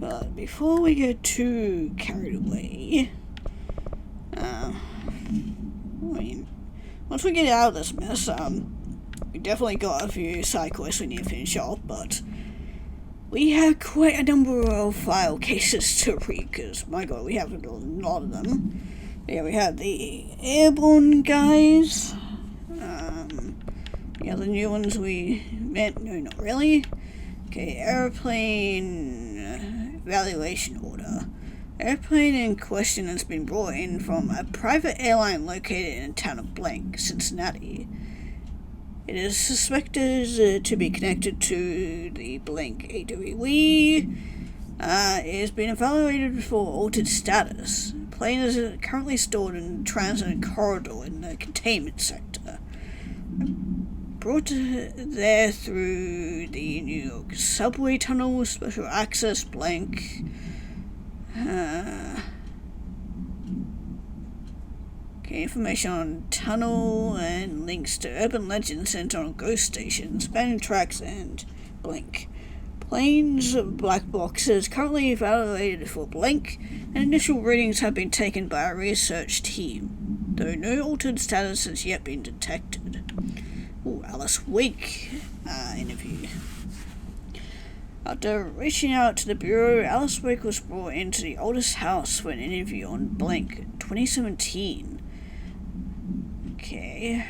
But before we get too carried away, once we get out of this mess, we definitely got a few side quests we need to finish off, but we have quite a number of file cases to read, because, my god, we have a lot of them. Yeah, we have the airborne guys, the other new ones we met, no, not really. Okay, airplane evaluation order. Airplane in question has been brought in from a private airline located in the town of Blank, Cincinnati. It is suspected to be connected to the Blank AWE. It has been evaluated for altered status. The plane is currently stored in transit corridor in the containment sector. Brought there through the New York subway tunnel, special access, Blank. Okay, information on tunnel and links to urban legend center on ghost stations, spanning tracks, and Blank. Plane's black box is currently evaluated for Blank, and initial readings have been taken by a research team, though no altered status has yet been detected. Ooh, Alice Wake interview. After reaching out to the Bureau, Alice Wake was brought into the oldest house for an interview on Blank 2017. Okay.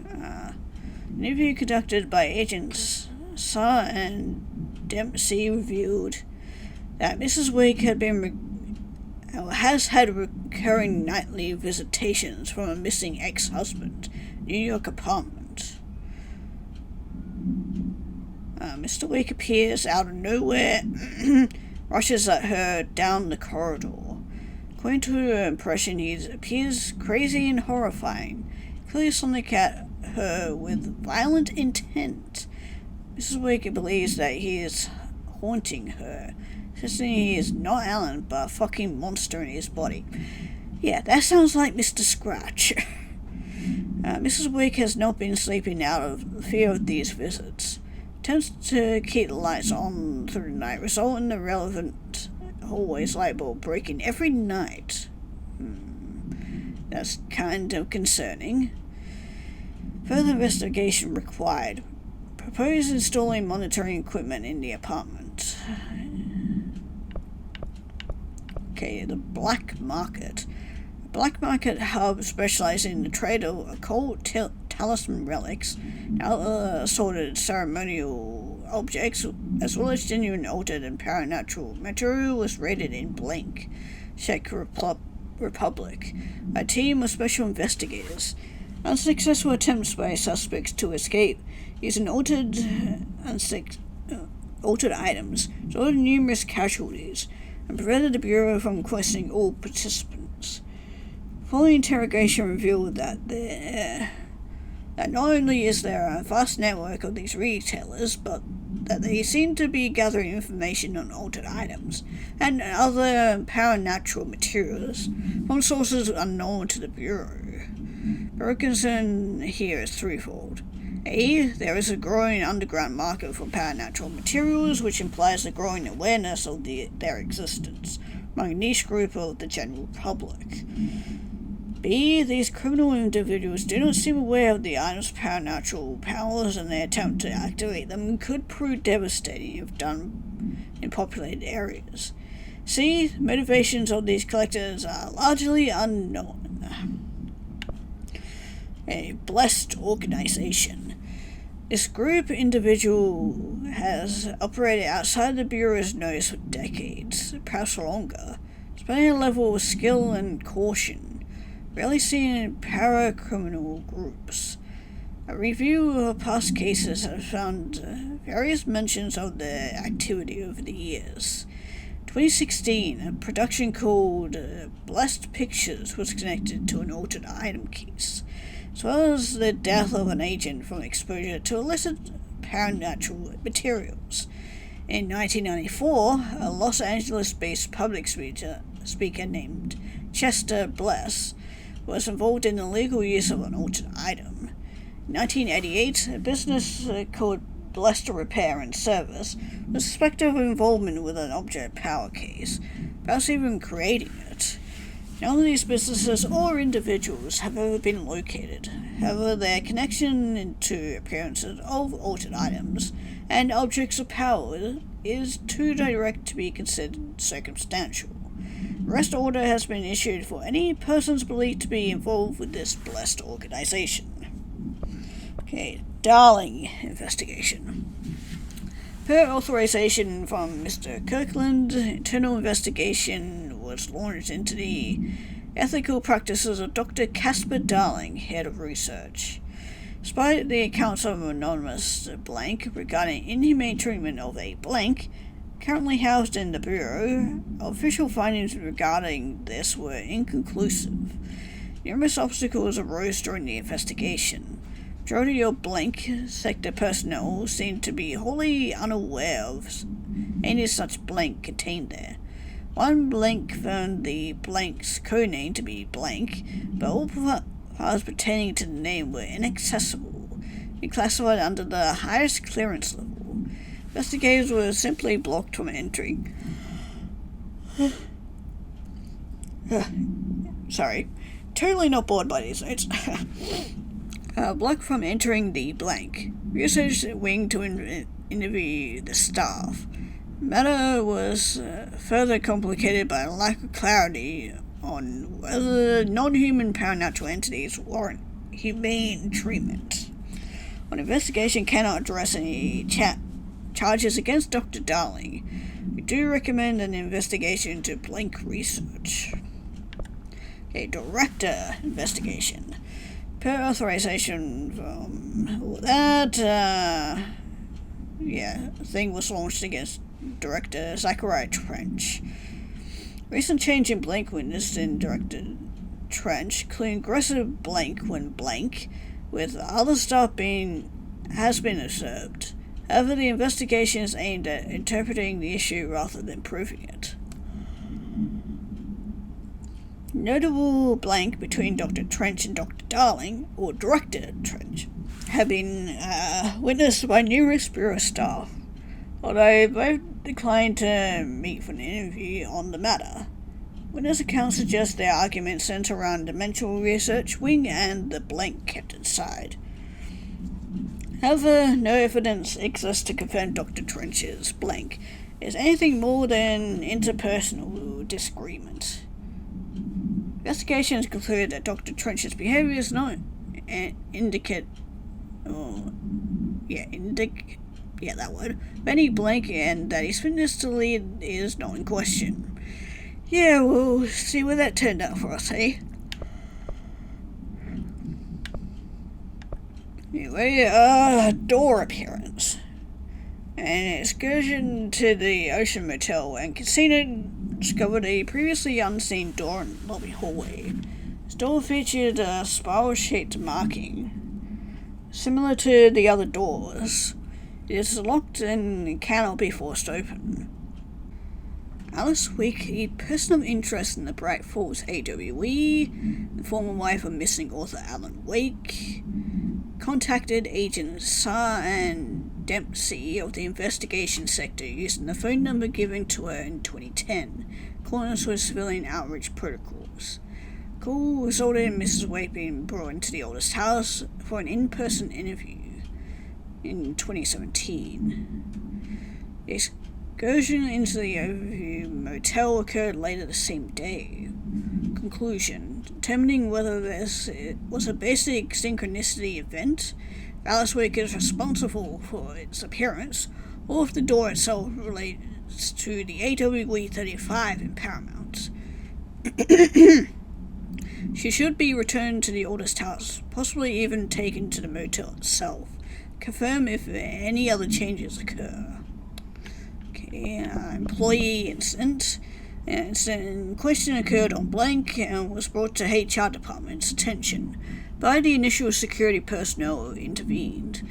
An interview conducted by agents Sa and Dempsey revealed that Mrs. Wake has had recurring nightly visitations from a missing ex-husband, New York apartment. Mr. Wake appears out of nowhere, rushes at her down the corridor. According to her impression, he appears crazy and horrifying, clearly something at her with violent intent. Mrs. Wake believes that he is haunting her, insisting he is not Alan, but a fucking monster in his body. Yeah, that sounds like Mr. Scratch. Mrs. Wake has not been sleeping out of fear of these visits. Attempts to keep the lights on through the night result in the relevant hallways light bulb breaking every night. That's kind of concerning. Further investigation required. Propose installing monitoring equipment in the apartment. Okay, the black market. A black market hub specializing in the trade of occult talisman relics, assorted ceremonial objects, as well as genuine altered and paranatural material was raided in Blank, Czech Republic. A team of special investigators. Unsuccessful attempts by suspects to escape using altered items resulted in numerous casualties and prevented the Bureau from questioning all participants. Following interrogation revealed that not only is there a vast network of these retailers, but that they seem to be gathering information on altered items and other paranatural materials from sources unknown to the Bureau. Our concern here is threefold. A. There is a growing underground market for paranatural materials, which implies a growing awareness of their existence among a niche group of the general public. B. These criminal individuals do not seem aware of the items' paranatural powers, and their attempt to activate them could prove devastating if done in populated areas. C. The motivations of these collectors are largely unknown. A blessed organization. This group individual has operated outside the Bureau's nose for decades, perhaps longer, displaying a level of skill and caution rarely seen in para-criminal groups. A review of past cases has found various mentions of their activity over the years. 2016, a production called Blessed Pictures was connected to an altered item case, as well as the death of an agent from exposure to illicit paranatural materials. In 1994, a Los Angeles-based public speaker named Chester Bless was involved in the illegal use of an altered item. In 1988, a business called blessed repair and service was suspected of involvement with an object power case, perhaps even creating it. None of these businesses or individuals have ever been located. However, their connection to appearances of altered items and objects of power is too direct to be considered circumstantial. Arrest order has been issued for any persons believed to be involved with this blessed organization. Okay, Darling investigation. Per authorization from Mr. Kirkland, internal investigation was launched into the ethical practices of Dr. Casper Darling, head of research. Despite the accounts of an anonymous blank regarding inhumane treatment of a blank currently housed in the Bureau, official findings regarding this were inconclusive. Numerous obstacles arose during the investigation. Majority of blank sector personnel seemed to be wholly unaware of any such blank contained there. One blank found the blank's codename to be blank, but all files pertaining to the name were inaccessible and classified under the highest clearance level. Investigators were simply blocked from entering. Sorry, totally not bored by these notes. Blocked from entering the blank research wing to interview the staff. The matter was further complicated by a lack of clarity on whether non-human paranatural entities warrant humane treatment. An investigation cannot address any charges against Dr. Darling. We do recommend an investigation into blank research. Okay, director investigation. Per authorization from that, thing was launched against Director Zachariah Trench. Recent change in blank witnessed in Director Trench, including aggressive blank when blank, with other staff has been observed. However, the investigation is aimed at interpreting the issue rather than proving it. Notable blank between Dr. Trench and Dr. Darling, or Director Trench, have been witnessed by numerous Bureau staff, although both declined to meet for an interview on the matter. Witness accounts suggest their arguments centre around dimensional research wing and the blank kept inside. However, no evidence exists to confirm Dr. Trench's blank is anything more than interpersonal disagreement. Investigations concluded that Dr. Trench's behaviour is not any blank, and that his fitness to lead is not in question. Yeah, we'll see where that turned out for us, eh? Anyway, door appearance. An excursion to the Ocean Motel and casino discovered a previously unseen door in the lobby hallway. This door featured a spiral-shaped marking, similar to the other doors. It is locked and cannot be forced open. Alice Wick, a person of interest in the Bright Falls AWE, the former wife of missing author Alan Wake, contacted Agent Saar and Dempsey of the investigation sector using the phone number given to her in 2010, calling for civilian outreach protocols. The call resulted in Mrs. Wake being brought into the oldest house for an in-person interview in 2017. The excursion into the Overview Motel occurred later the same day. Conclusion: determining whether this was a basic synchronicity event, Alice Wake is responsible for its appearance, or if the door itself relates to the AWE 35 in Paramount. She should be returned to the oldest house, possibly even taken to the motel itself. Confirm if any other changes occur. Okay, employee incident. An incident in question occurred on blank and was brought to HR department's attention by the initial security personnel who intervened.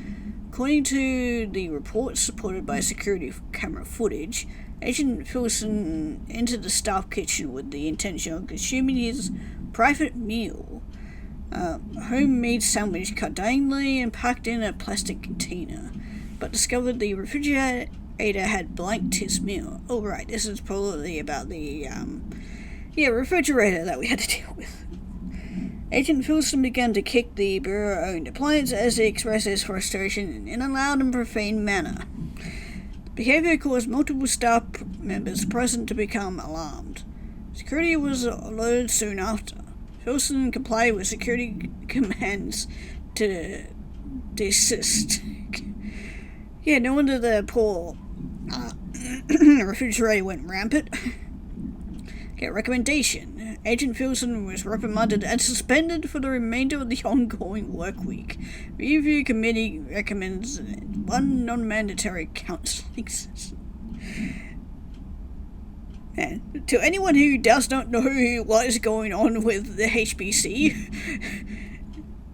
According to the reports supported by security camera footage, Agent Filson entered the staff kitchen with the intention of consuming his private meal, a homemade sandwich cut diagonally and packed in a plastic container. but discovered the refrigerator had blanked his meal. Oh right, this is probably about the refrigerator that we had to deal with. Agent Filson began to kick the Bureau-owned appliance as he expressed his frustration in a loud and profane manner. The behavior caused multiple staff members present to become alarmed. Security was alerted soon after. Filson complied with security commands to desist. Yeah, no wonder the poor refrigerator went rampant. Okay, recommendation. Agent Filson was reprimanded and suspended for the remainder of the ongoing work week. Review committee recommends one non-mandatory counseling session. And to anyone who does not know what is going on with the HBC,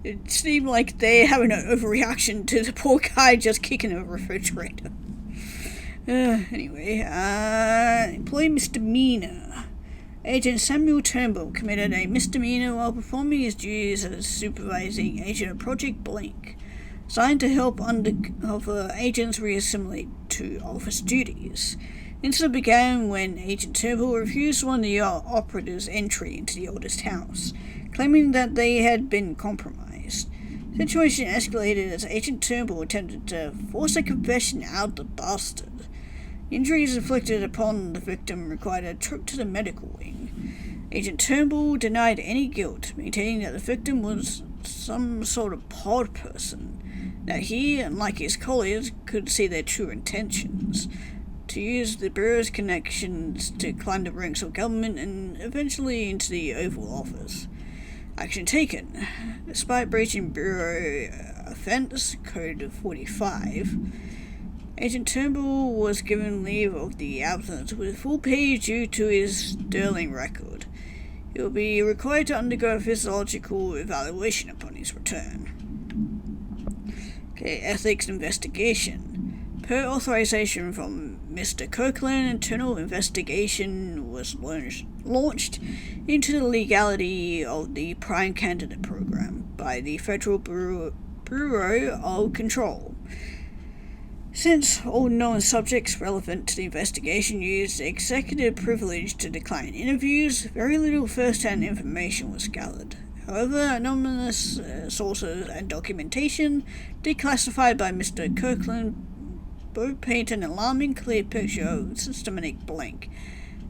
it seemed like they're having an overreaction to the poor guy just kicking a refrigerator. Anyway, employee misdemeanor. Agent Samuel Turnbull committed a misdemeanor while performing his duties as supervising agent of Project Blink, assigned to help undercover agents reassimilate to office duties. The incident began when Agent Turnbull refused one of the operatives' entry into the oldest house, claiming that they had been compromised. The situation escalated as Agent Turnbull attempted to force a confession out of the bastard. Injuries inflicted upon the victim required a trip to the medical wing. Agent Turnbull denied any guilt, maintaining that the victim was some sort of pod person, that he, unlike his colleagues, could see their true intentions, to use the Bureau's connections to climb the ranks of government and eventually into the Oval Office. Action taken. Despite breaching Bureau Offence Code 45, Agent Turnbull was given leave of the absence with full pay due to his sterling record. He will be required to undergo a physiological evaluation upon his return. Okay, ethics investigation. Per authorization from Mr. Kirkland, internal investigation was launched into the legality of the Prime Candidate Program by the Federal Bureau of Control. Since all known subjects relevant to the investigation used executive privilege to decline interviews, very little first-hand information was gathered. However, anonymous sources and documentation declassified by Mr. Kirkland both paint an alarming clear picture of systematic blank,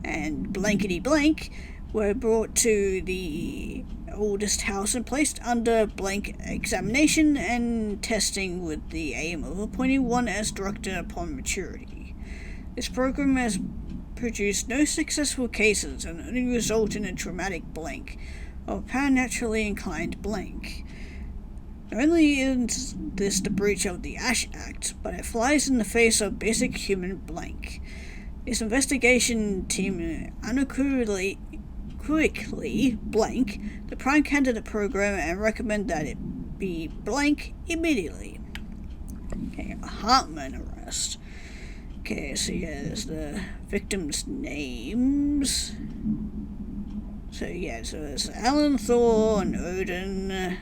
and blankety blank were brought to the oldest house and placed under blank examination and testing with the aim of appointing one as director upon maturity. This program has produced no successful cases and only resulted in a traumatic blank, or paranaturally inclined blank. Not only is this the breach of the Ash Act, but it flies in the face of basic human blank. This investigation team unequivocally blank the Prime Candidate Program and recommend that it be blank immediately. Okay, a Hartman arrest. Okay, so yeah, there's the victims' names. So yeah, so there's Alan Thorne, Odin,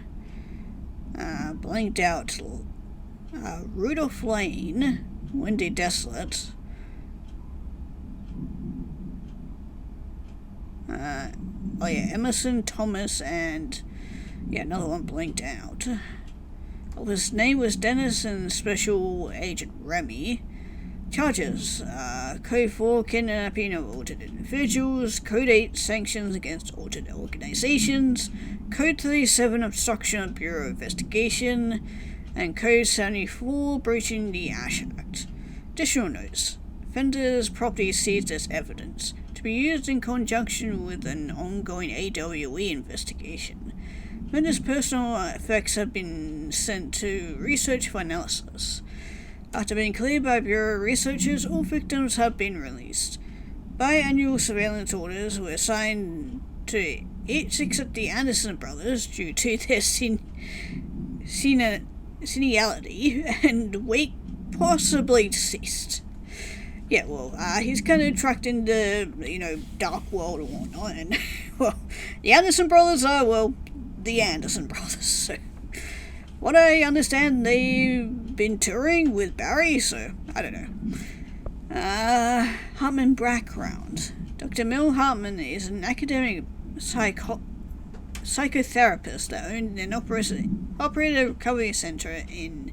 blanked out, Rudolph Lane, Wendy Desolate, Emerson Thomas, and another one blinked out. His name was Dennis and Special Agent Remy. Charges: Code 4, kidnapping of altered individuals. Code 8, sanctions against altered organizations. Code 37, obstruction of Bureau investigation. And Code 74, breaching the Ash Act. Additional notes: offenders' property seized as evidence, to be used in conjunction with an ongoing AWE investigation. Offenders' personal effects have been sent to research for analysis. After being cleared by Bureau researchers, all victims have been released. Biannual surveillance orders were assigned to each except the Anderson brothers due to their seniality and weight possibly deceased. Yeah, well, he's kind of tracked into, dark world and whatnot, and, well, the Anderson brothers are, the Anderson brothers, so what I understand, they've been touring with Barry, so I don't know. Hartman background. Dr. Emil Hartman is an academic psychotherapist that owned and operated a recovery center in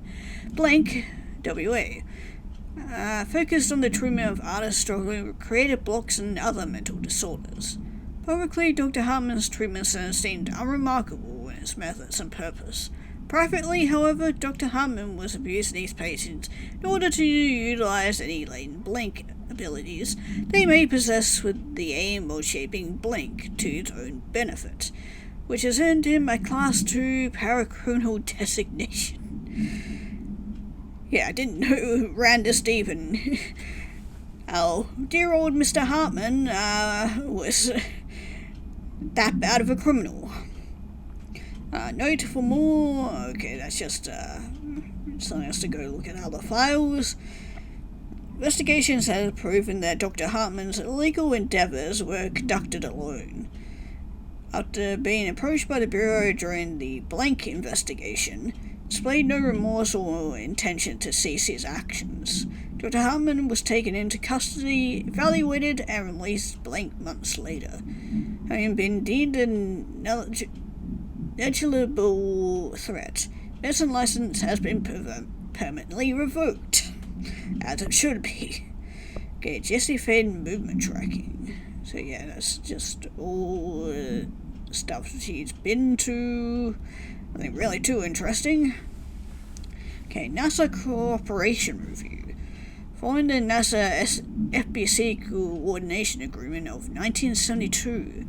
Blank, WA. Focused on the treatment of artists struggling with creative blocks and other mental disorders. Publicly, Dr. Hartman's treatment center seemed unremarkable in its methods and purpose. Privately, however, Dr. Hartman was abusing these patients in order to utilize any latent Blank abilities they may possess with the aim of shaping Blank to its own benefit, which has earned him a Class 2 paracriminal designation. Yeah, I didn't know ran this deep, and oh, dear old Mr. Hartman was that bad of a criminal. Note for more. Okay, that's just something else to go look at other files. Investigations have proven that Dr. Hartman's illegal endeavors were conducted alone. After being approached by the Bureau during the Blank investigation, displayed no remorse or intention to cease his actions. Dr. Hartman was taken into custody, evaluated, and released Blank months later, having been deemed a negligible threat. Medicine license has been permanently revoked, as it should be. Okay, Jesse Faden movement tracking. So yeah, that's just all stuff she's been to. Nothing really too interesting. Okay, NASA Cooperation Review. Following the NASA FBC Coordination Agreement of 1972,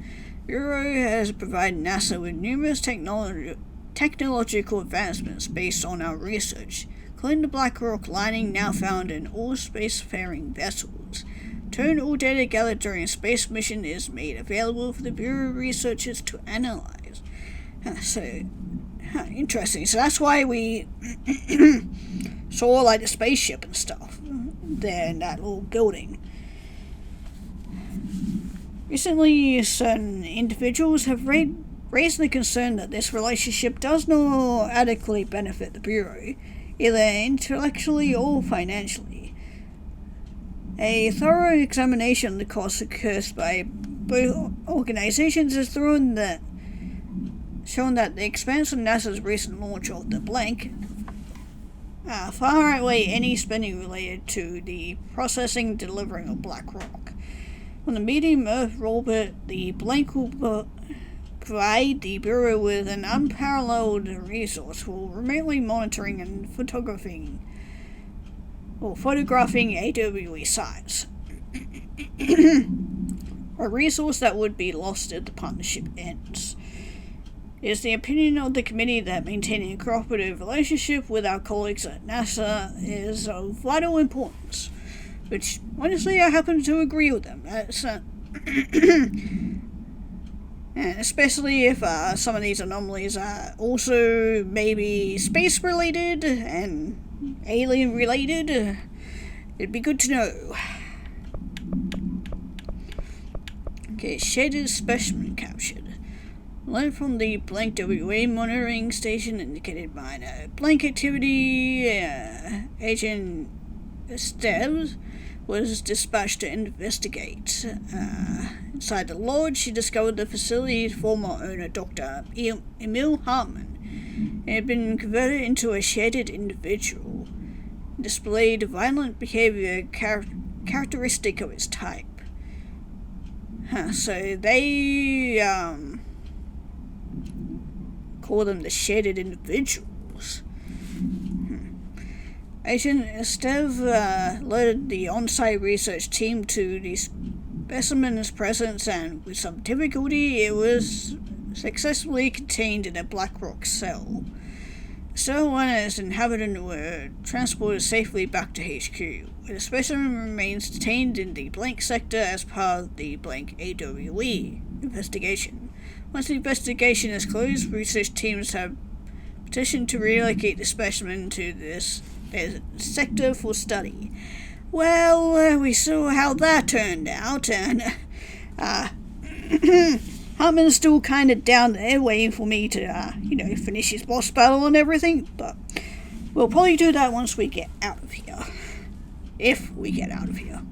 Bureau has provided NASA with numerous technological advancements based on our research, including the black rock lining now found in all spacefaring vessels. All data gathered during a space mission is made available for the Bureau researchers to analyze. Interesting. So that's why we saw like the spaceship and stuff there in that little building. Recently, certain individuals have raised the concern that this relationship does not adequately benefit the Bureau, either intellectually or financially. A thorough examination of the costs incurred by both organizations has shown that the expense of NASA's recent launch of the Blank far outweigh any spending related to the processing and delivering of black rock. On the medium Earth orbit, the Blank will provide the Bureau with an unparalleled resource for remotely monitoring and photographing AWE sites. A resource that would be lost if the partnership ends. It is the opinion of the committee that maintaining a cooperative relationship with our colleagues at NASA is of vital importance, which honestly I happen to agree with them. And especially if some of these anomalies are also maybe space related and alien related, it'd be good to know. Okay, shaded specimen captured. Learned from the Blank WA monitoring station indicated minor Blank activity. Agent Steves was dispatched to investigate. Inside the lodge, she discovered the facility's former owner, Dr. Emil Hartman, had been converted into a shaded individual, displayed violent behavior characteristic of its type. So they call them the shaded individuals. Agent Esteve alerted the on-site research team to the specimen's presence, and with some difficulty it was successfully contained in a black rock cell. The cell and its inhabitants were transported safely back to HQ, where the specimen remains detained in the Blank sector as part of the Blank AWE investigation. Once the investigation is closed, research teams have petitioned to relocate the specimen to this sector for study. Well, we saw how that turned out, and Hartman's still kind of down there waiting for me to, finish his boss battle and everything, but We'll probably do that once we get out of here. If we get out of here.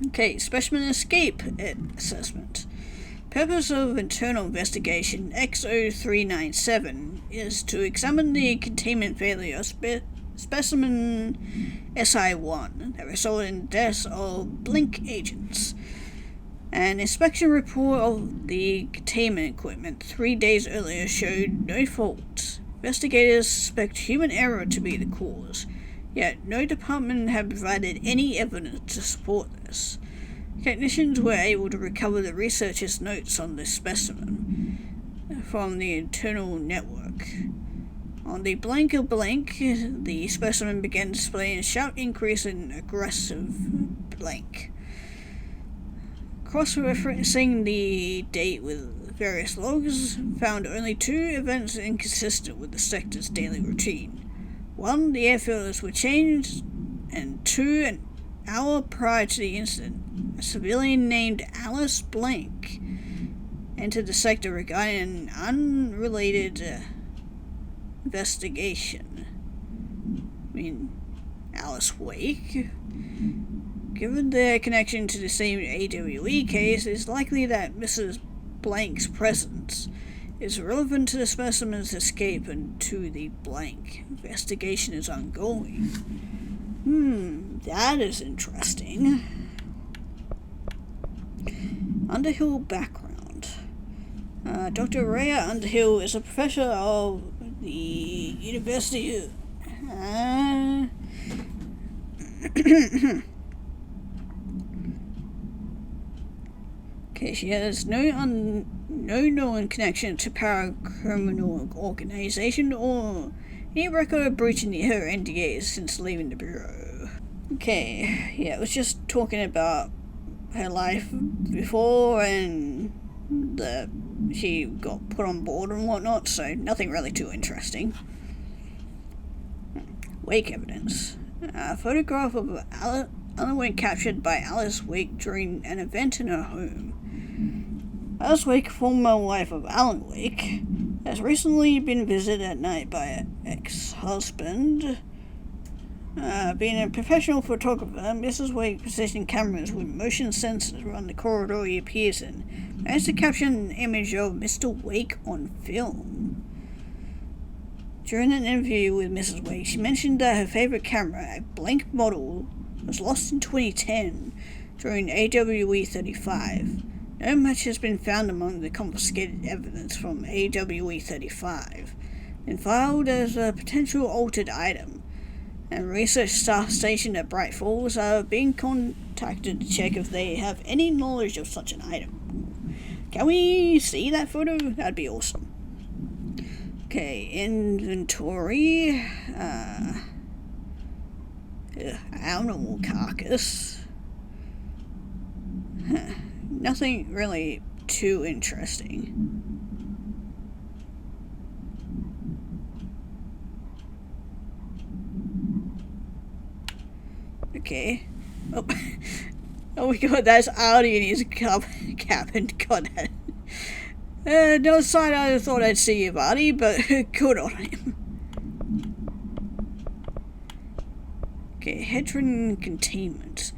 Okay, specimen escape assessment. Purpose of internal investigation X0397 is to examine the containment failure of specimen SI1 that resulted in the deaths of blink agents. An inspection report of the containment equipment 3 days earlier showed no faults. Investigators suspect human error to be the cause, yet no department had provided any evidence to support this. Technicians were able to recover the researchers' notes on the specimen from the internal network. On the blank of blank, the specimen began displaying a sharp increase in aggressive blank. Cross-referencing the date with various logs found only 2 events inconsistent with the sector's daily routine. 1, the air filters were changed, and 2, an hour prior to the incident, a civilian named Alice Blank entered the sector regarding an unrelated investigation. Alice Wake? Given their connection to the same AWE case, it's likely that Mrs. Blank's presence is relevant to the specimen's escape and to the Blank. Investigation is ongoing. That is interesting. Underhill background. Dr. Rhea Underhill is a professor of the University of... Okay, she has no known connection to paracriminal organization or any record of breaching her NDAs since leaving the Bureau. Okay, yeah, it was just talking about her life before and that she got put on board and whatnot, so nothing really too interesting. Wake evidence. A photograph of Alan Wake captured by Alice Wake during an event in her home. Alice Wake, former wife of Alan Wake, has recently been visited at night by her ex-husband. Being a professional photographer, Mrs. Wake positioned cameras with motion sensors around the corridor he appears in, managed to capture an image of Mr. Wake on film. During an interview with Mrs. Wake, she mentioned that her favorite camera, a blank model, was lost in 2010 during AWE 35. No match has been found among the confiscated evidence from AWE 35 and filed as a potential altered item, and research staff stationed at Bright Falls are being contacted to check if they have any knowledge of such an item. Can we see that photo? That'd be awesome. Okay, inventory. Animal carcass. Nothing really too interesting. Okay. Oh, oh my god, that's Artie in his cabin. God, no sign I thought I'd see you, Artie, but good on him. Okay, Hedron containment.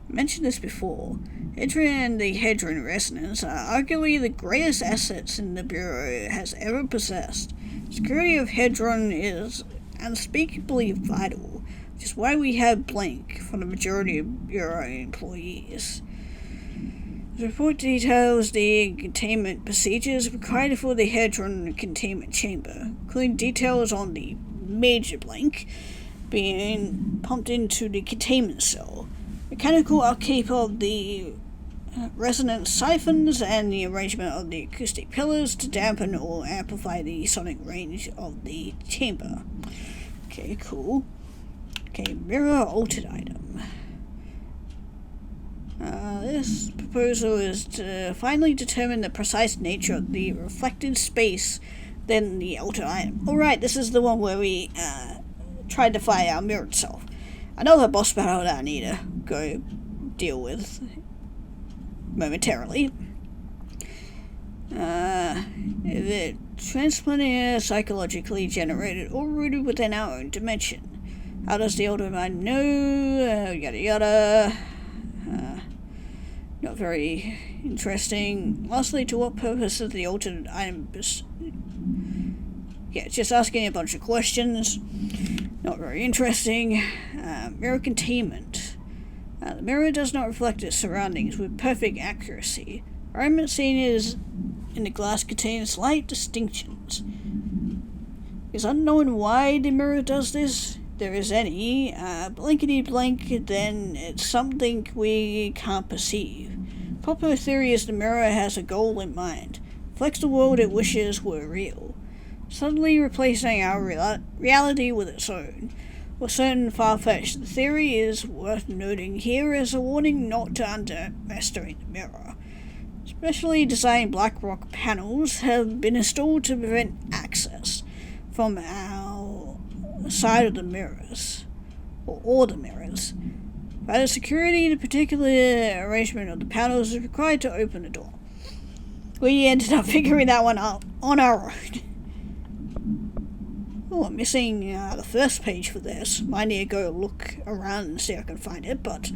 I mentioned this before. Hedron and the Hedron resonance are arguably the greatest assets in the Bureau has ever possessed. Security of Hedron is unspeakably vital, which is why we have blank for the majority of Bureau employees. The report details the containment procedures required for the Hedron containment chamber, including details on the major blank being pumped into the containment cell, mechanical upkeep of the resonance siphons, and the arrangement of the acoustic pillars to dampen or amplify the sonic range of the chamber. Okay, cool. Okay, mirror altered item. This proposal is to finally determine the precise nature of the reflected space, then the altered item. Alright, this is the one where we tried to fire our mirror itself. Another boss battle that I need to go deal with momentarily. If it Transplanting is psychologically generated or rooted within our own dimension. How does the older mind know? Yada yada. Not very interesting. Lastly, to what purpose is the altered item? Yeah, just asking a bunch of questions. Not very interesting. Mirror containment. The mirror does not reflect its surroundings with perfect accuracy. The environment seen is in the glass contains slight distinctions. It's unknown why the mirror does this. There is any. Blankety blank, then it's something we can't perceive. Popular theory is the mirror has a goal in mind. Reflects the world it wishes were real. Suddenly replacing our reality with its own. Or certain far-fetched. The theory is worth noting here as a warning not to underestimate the mirror. Specially designed black rock panels have been installed to prevent access from our side of the mirrors, or all the mirrors. By the security, the particular arrangement of the panels is required to open the door. We ended up figuring that one out on our own. Oh, I'm missing the first page for this. Might need to go look around and see if I can find it, but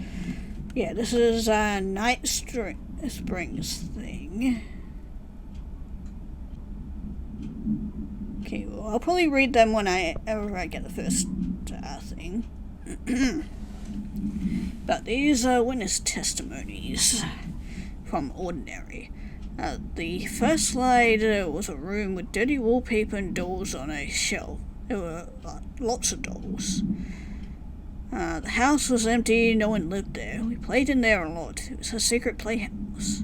yeah, this is a Night Springs thing. Okay, well, I'll probably read them whenever I get the first thing. But these are witness testimonies from Ordinary. The first slide was a room with dirty wallpaper and dolls on a shelf. There were lots of dolls. The house was empty, no one lived there. We played in there a lot. It was a secret playhouse.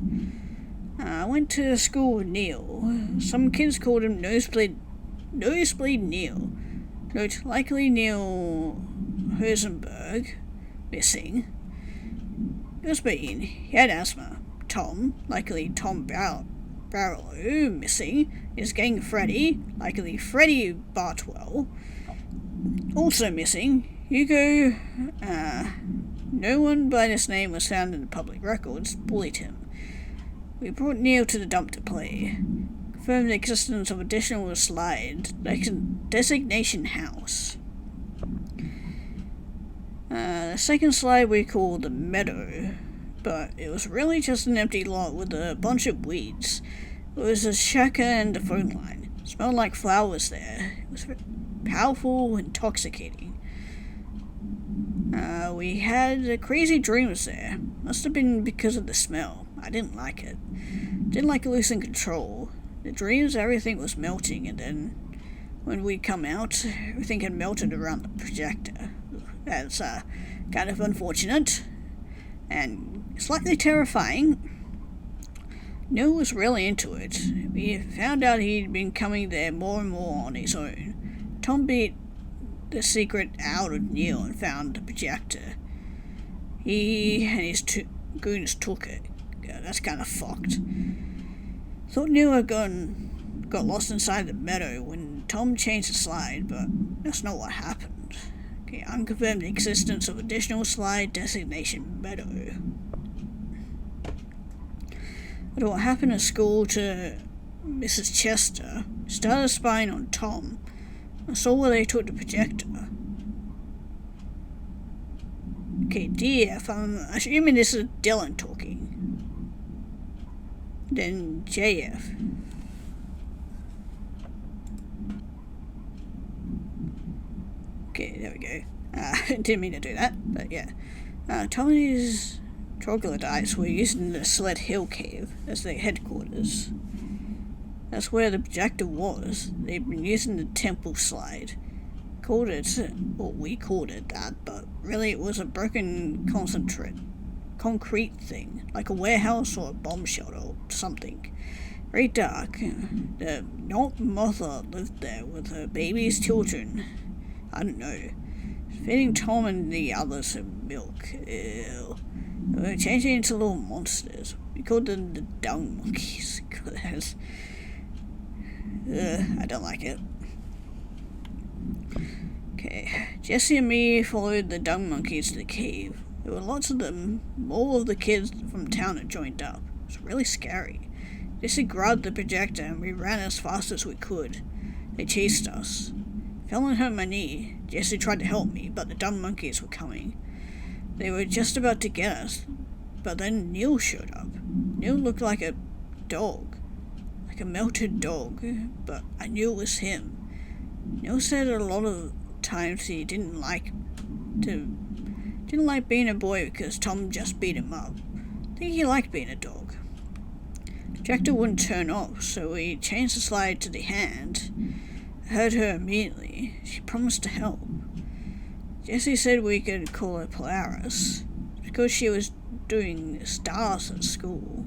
I went to school with Neil. Some kids called him Nosebleed Neil. Note, likely Neil Herzenberg, missing. It was mean. He had asthma. Tom, likely Tom Barlow, missing. His gang Freddy, likely Freddy Bartwell, also missing. Hugo, no one by this name was found in the public records, bullied him. We brought Neil to the dump to play. Confirmed the existence of additional slide, designation house. The second slide we called the meadow, but it was really just an empty lot with a bunch of weeds. There was a shack and a phone line. It smelled like flowers there. It was powerful, intoxicating. We had crazy dreams there. Must have been because of the smell. I didn't like it. Didn't like losing control. The dreams, everything was melting, and then when we come out, everything had melted around the projector. That's kind of unfortunate and slightly terrifying. Neil was really into it. We found out he'd been coming there more and more on his own. Tom beat the secret out of Neil and found the projector. He and his two goons took it. Yeah, that's kind of fucked. Thought Neil had got lost inside the meadow when Tom changed the slide, but that's not what happened. Okay, unconfirmed the existence of additional slide designation meadow. But what happened at school to Mrs. Chester started spying on Tom. I saw where they took the projector. Okay, DF, I'm assuming this is Dylan talking. Then JF. Okay, there we go. Didn't mean to do that, but yeah. Tommy's troglodytes were using the Sled Hill Cave as their headquarters. That's where the projector was. They'd been using the temple slide. We called it that, but really it was a broken concrete thing, like a warehouse or a bomb shelter or something. Very dark. The mother lived there with her baby's children. I don't know. Feeding Tom and the others some milk. Ew. They were changing into little monsters. We called them the dung monkeys. I don't like it. Okay, Jesse and me followed the dung monkeys to the cave. There were lots of them. All of the kids from town had joined up. It was really scary. Jesse grabbed the projector and we ran as fast as we could. They chased us. I fell and hurt my knee. Jesse tried to help me, but the dumb monkeys were coming. They were just about to get us, but then Neil showed up. Neil looked like a dog. Like a melted dog, but I knew it was him. Neil said a lot of times he didn't like being a boy because Tom just beat him up. I think he liked being a dog. The projector wouldn't turn off, so we changed the slide to the hand. I heard her immediately. She promised to help. Jessie said we could call her Polaris because she was doing stars at school.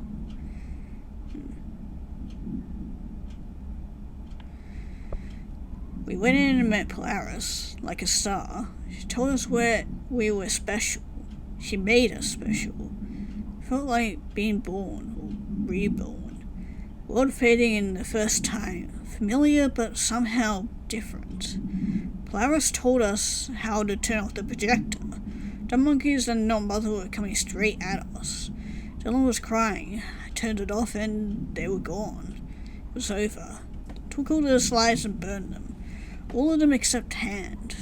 We went in and met Polaris, like a star. She told us we were special. She made us special. Felt like being born or reborn. World fading in the first time. Familiar but somehow different. Polaris told us how to turn off the projector. The monkeys and non-mother were coming straight at us. Dylan was crying. I turned it off and they were gone. It was over. Took all the slides and burned them. All of them except hand.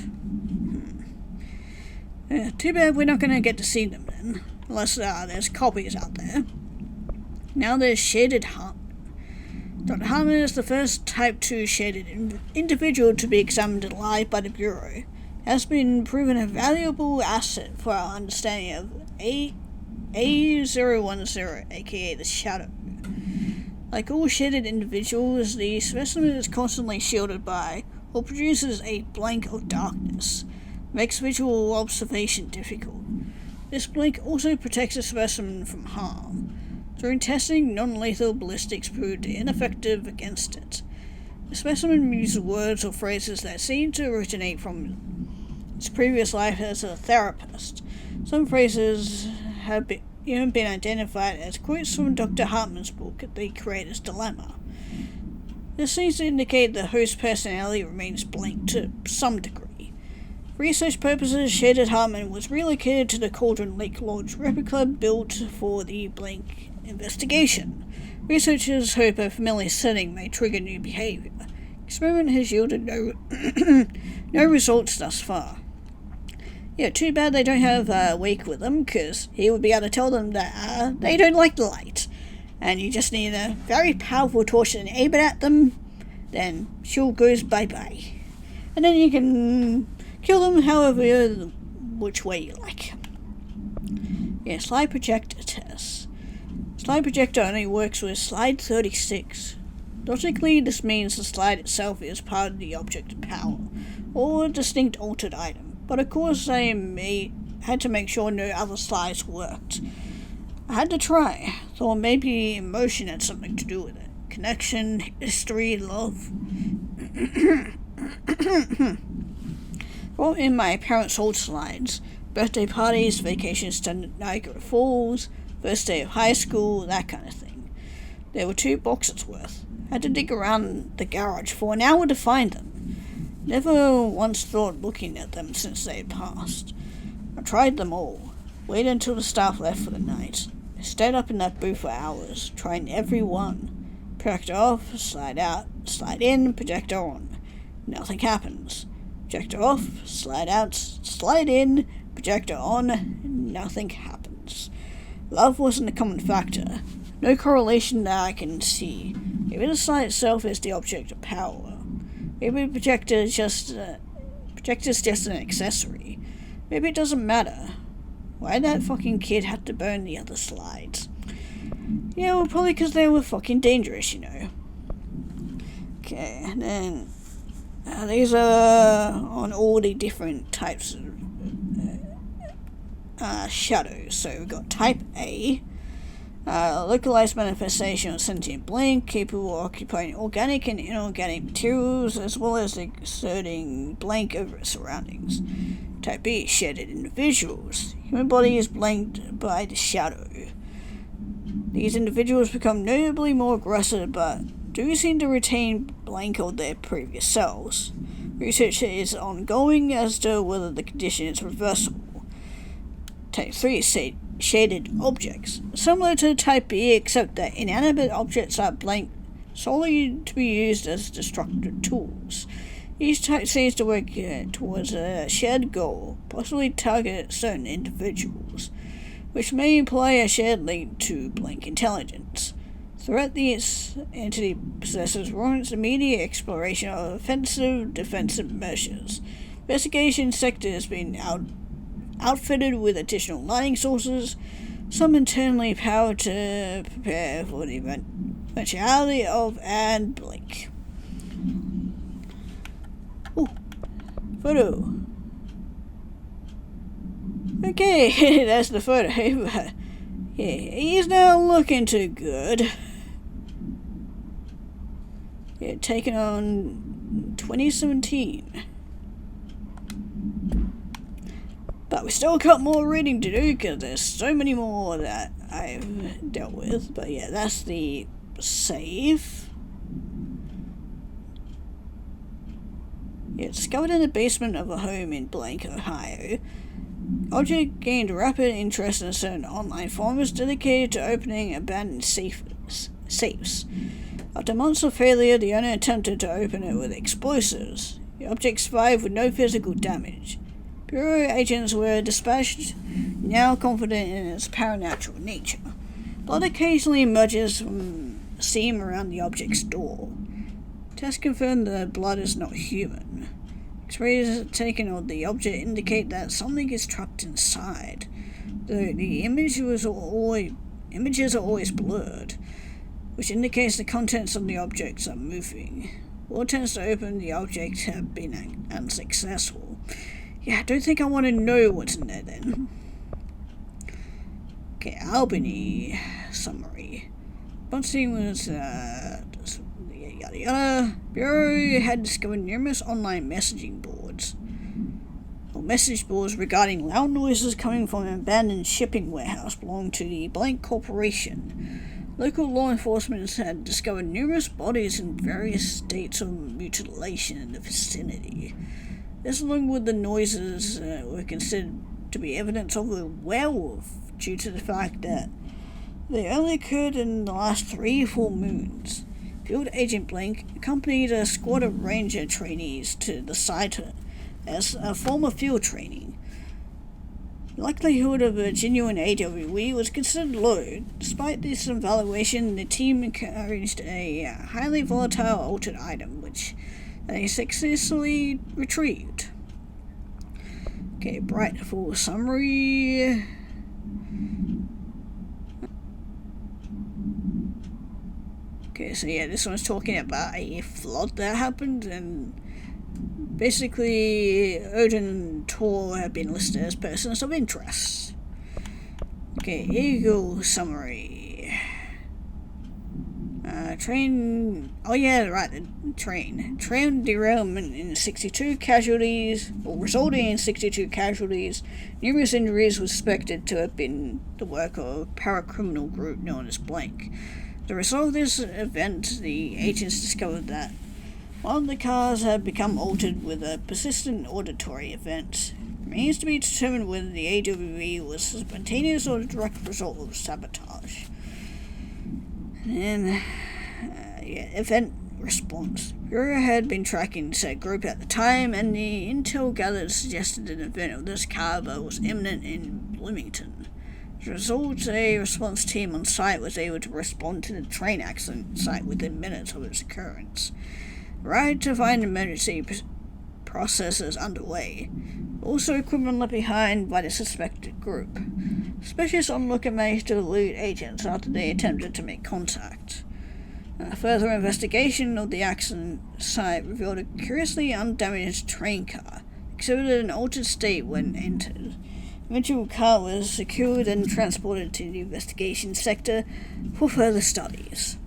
Too bad we're not going to get to see them then. Unless there's copies out there. Now there's Shaded Hartman. Dr. Hartman is the first Type 2 shaded individual to be examined alive by the Bureau. It has been proven a valuable asset for our understanding of A010, aka the Shadow. Like all shaded individuals, the specimen is constantly shielded by or produces a blank of darkness. Makes visual observation difficult. This blank also protects the specimen from harm. During testing, non-lethal ballistics proved ineffective against it. The specimen uses words or phrases that seem to originate from its previous life as a therapist. Some phrases have even been identified as quotes from Dr. Hartman's book, The Creator's Dilemma. This seems to indicate the host personality remains blank to some degree. For research purposes, Shaded Hartman was relocated to the Cauldron Lake Lodge replica built for the blank investigation. Researchers hope a familiar setting may trigger new behavior. Experiment has yielded no results thus far. Yeah, too bad they don't have Wake with them, because he would be able to tell them that they don't like the light. And you just need a very powerful torch and aim it at them, then she'll goes bye-bye. And then you can kill them however, which way you like. Yeah, slide projector test. Slide projector only works with slide 36. Logically, this means the slide itself is part of the object of power, or a distinct altered item. But of course, I had to make sure no other slides worked. I had to try. Thought maybe emotion had something to do with it. Connection, history, love. Brought in my parents' old slides. Birthday parties, vacations to Niagara Falls, first day of high school, that kind of thing. There were 2 boxes worth. Had to dig around the garage for an hour to find them. Never once thought looking at them since they had passed. I tried them all. Waited until the staff left for the night. I stayed up in that booth for hours, trying every one. Projector off, slide out, slide in, projector on. Nothing happens. Projector off, slide out, slide in, projector on, nothing happens. Love wasn't a common factor. No correlation that I can see. Maybe the slide itself is the object of power. Maybe the projector's just an accessory. Maybe it doesn't matter. Why that fucking kid had to burn the other slides? Yeah, well, probably because they were fucking dangerous, you know. Okay, and then these are on all the different types of shadows. So we've got Type A, localized manifestation of sentient blank, capable of occupying organic and inorganic materials, as well as exerting blank over its surroundings. Type B, shaded individuals. Human body is blanked by the shadow. These individuals become notably more aggressive, but do seem to retain blank of their previous selves. Research is ongoing as to whether the condition is reversible. Type 3, shaded objects, similar to Type B, except that inanimate objects are blank solely to be used as destructive tools. Each type seems to work towards a shared goal, possibly target certain individuals, which may imply a shared link to blank intelligence. Threat this entity possesses warrants immediate exploration of offensive defensive measures. Investigation sector has been outfitted with additional lighting sources, some internally powered to prepare for the eventuality of and blink. Ooh, photo. Okay, that's the photo. Yeah, he's not looking too good. Yeah, taken on 2017. But we still got more reading to do because there's so many more that I've dealt with. But yeah, that's the save. Yeah, discovered in the basement of a home in Blank, Ohio. Object gained rapid interest in certain online forums dedicated to opening abandoned safes. After months of failure, the owner attempted to open it with explosives. The object survived with no physical damage. Bureau agents were dispatched, now confident in its paranatural nature. Blood occasionally emerges from a seam around the object's door. Tests confirmed the blood is not human. X-rays taken of the object indicate that something is trapped inside, though the images are always blurred, which indicates the contents of the objects are moving. All attempts to open the object have been unsuccessful. Yeah, I don't think I want to know what's in there then. Okay, Albany summary. Bunting was yada yada. Bureau had discovered numerous online message boards regarding loud noises coming from an abandoned shipping warehouse belonging to the Blank Corporation. Local law enforcement had discovered numerous bodies in various states of mutilation in the vicinity. This, along with the noises, were considered to be evidence of a werewolf due to the fact that they only occurred in the last 3 full moons. Field Agent Blank accompanied a squad of ranger trainees to the site as a form of field training. The likelihood of a genuine AWE was considered low. Despite this evaluation, the team encouraged a highly volatile altered item, which they successfully retrieved. Okay, bright full summary. Okay, so yeah, this one's talking about a flood that happened, and basically Odin and Tor have been listed as persons of interest. Okay, Eagle summary. Train derailment in 62 casualties, or resulting in 62 casualties. Numerous injuries were suspected to have been the work of a paracriminal group known as Blank. As a result of this event, the agents discovered that one of the cars had become altered with a persistent auditory event. It remains to be determined whether the AWE was spontaneous or a direct result of sabotage. And event response. Bureau had been tracking said group at the time, and the intel gathered suggested an event of this caliber was imminent in Bloomington. As a result, a response team on site was able to respond to the train accident site within minutes of its occurrence. Right to find emergency processes underway. Also, equipment left behind by the suspected group. Suspicious onlooker managed to elude agents after they attempted to make contact. Further investigation of the accident site revealed a curiously undamaged train car, exhibited an altered state when entered. The eventual car was secured and transported to the investigation sector for further studies.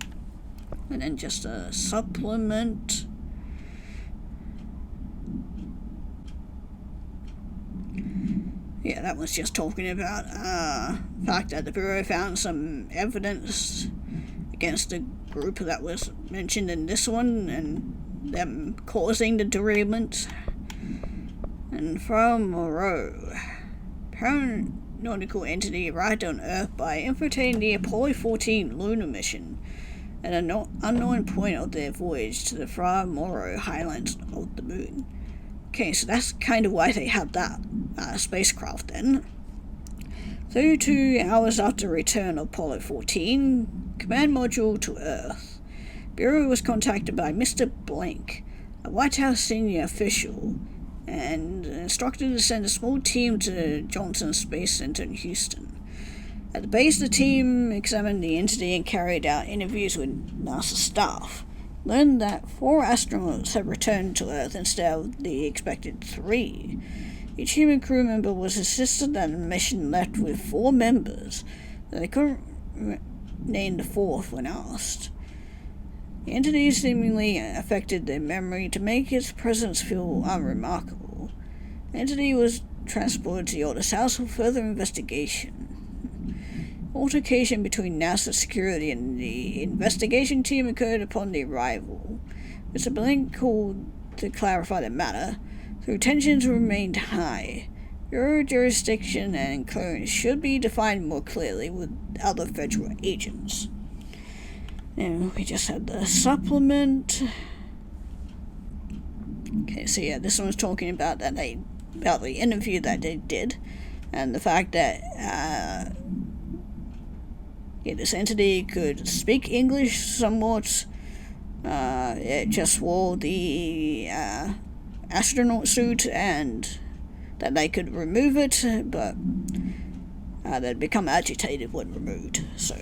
And then just a supplement. Yeah, that was just talking about the fact that the Bureau found some evidence against the group that was mentioned in this one, and them causing the derailment. And from Moreau, nautical entity arrived on Earth by infiltrating the Apollo 14 lunar mission at an unknown point of their voyage to the far Morrow highlands of the moon. Okay, so that's kind of why they had that spacecraft then. 32 hours after return of Apollo 14, command module to Earth. Bureau was contacted by Mr. Blank, a White House senior official, and instructed to send a small team to Johnson Space Center in Houston. At the base, the team examined the entity and carried out interviews with NASA staff. Learned that 4 astronauts had returned to Earth instead of the expected 3. Each human crew member was assisted that the mission left with 4 members. They couldn't name the 4th when asked. The entity seemingly affected their memory to make its presence feel unremarkable. The entity was transported to the Otis House for further investigation. Altercation between NASA security and the investigation team occurred upon the arrival. Mr. Blank called to clarify the matter, though tensions remained high. Your jurisdiction and clearance should be defined more clearly with other federal agents. And we just had the supplement. Okay, so yeah, this one was talking about about the interview that they did, and the fact that this entity could speak English somewhat. It just wore the astronaut suit, and that they could remove it, but they'd become agitated when removed. So,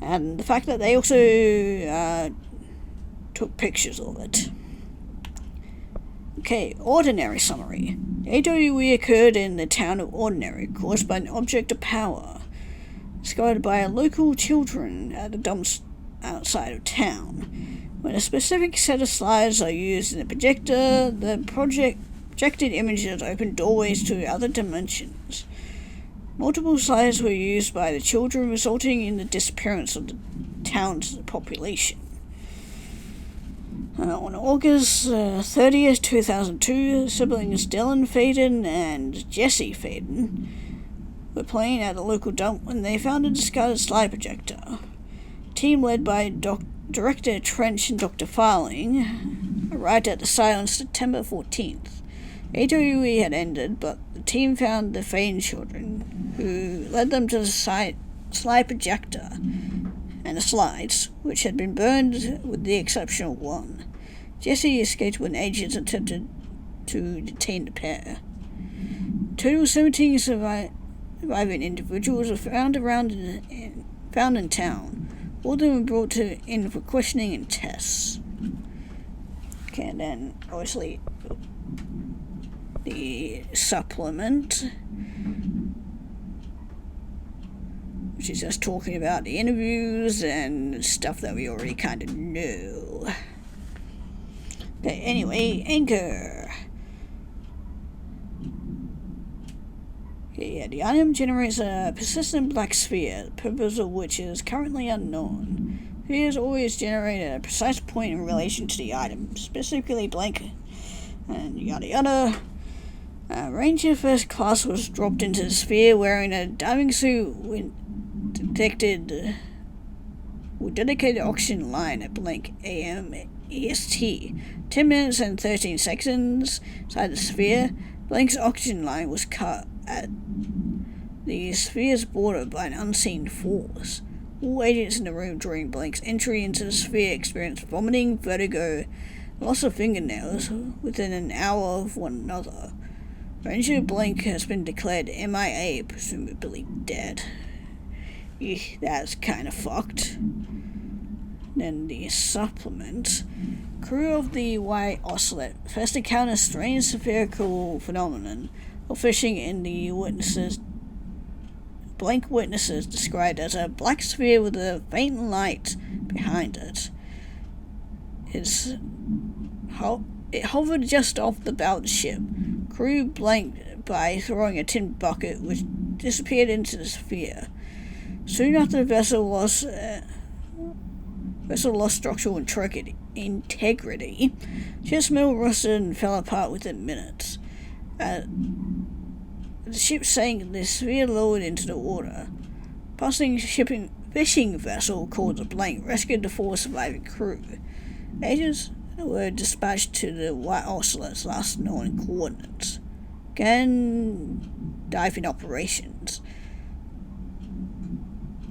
and the fact that they also took pictures of it. Okay, Ordinary summary. The AWE occurred in the town of Ordinary, caused by an object of power discovered by local children at the dumps outside of town. When a specific set of slides are used in the projector, the projected images open doorways to other dimensions. Multiple slides were used by the children, resulting in the disappearance of the town's population. On August 30th, 2002, siblings Dylan Faden and Jesse Faden were playing at a local dump when they found a discarded slide projector. A team led by Director Trench and Dr. Farling arrived at the site on September 14th. AWE had ended, but the team found the Faden children, who led them to the slide projector and the slides, which had been burned with the exception of one. Jesse escaped when agents attempted to detain the pair. Total 17 surviving individuals were found in town. All of them were brought in for questioning and tests. Okay, and then obviously the supplement, which is just talking about the interviews and stuff that we already kind of know. Okay, anyway, Anchor. Okay, yeah, the item generates a persistent black sphere, the purpose of which is currently unknown. Spheres always generate at a precise point in relation to the item, specifically blank, and yada yada. Ranger First Class was dropped into the sphere wearing a diving suit with dedicated oxygen line at blank AM EST. 10 minutes and 13 seconds inside the sphere. Blank's oxygen line was cut at the sphere's border by an unseen force. All agents in the room during Blank's entry into the sphere experienced vomiting, vertigo, loss of fingernails within an hour of one another. Ranger Blank has been declared MIA, presumably dead. That's kind of fucked. Then the supplement. Crew of the White Ocelot first encountered a strange spherical phenomenon of fishing in the blank witnesses described as a black sphere with a faint light behind it. It hovered just off the bow of the ship. Crew blanked by throwing a tin bucket which disappeared into the sphere. Soon after the vessel lost structural integrity. Ship's mill rusted and fell apart within minutes. At the ship sank and the sphere lowered into the water. Passing fishing vessel called the Blank rescued the 4 surviving crew. Agents were dispatched to the White Ocelot's last known coordinates. Began diving operations.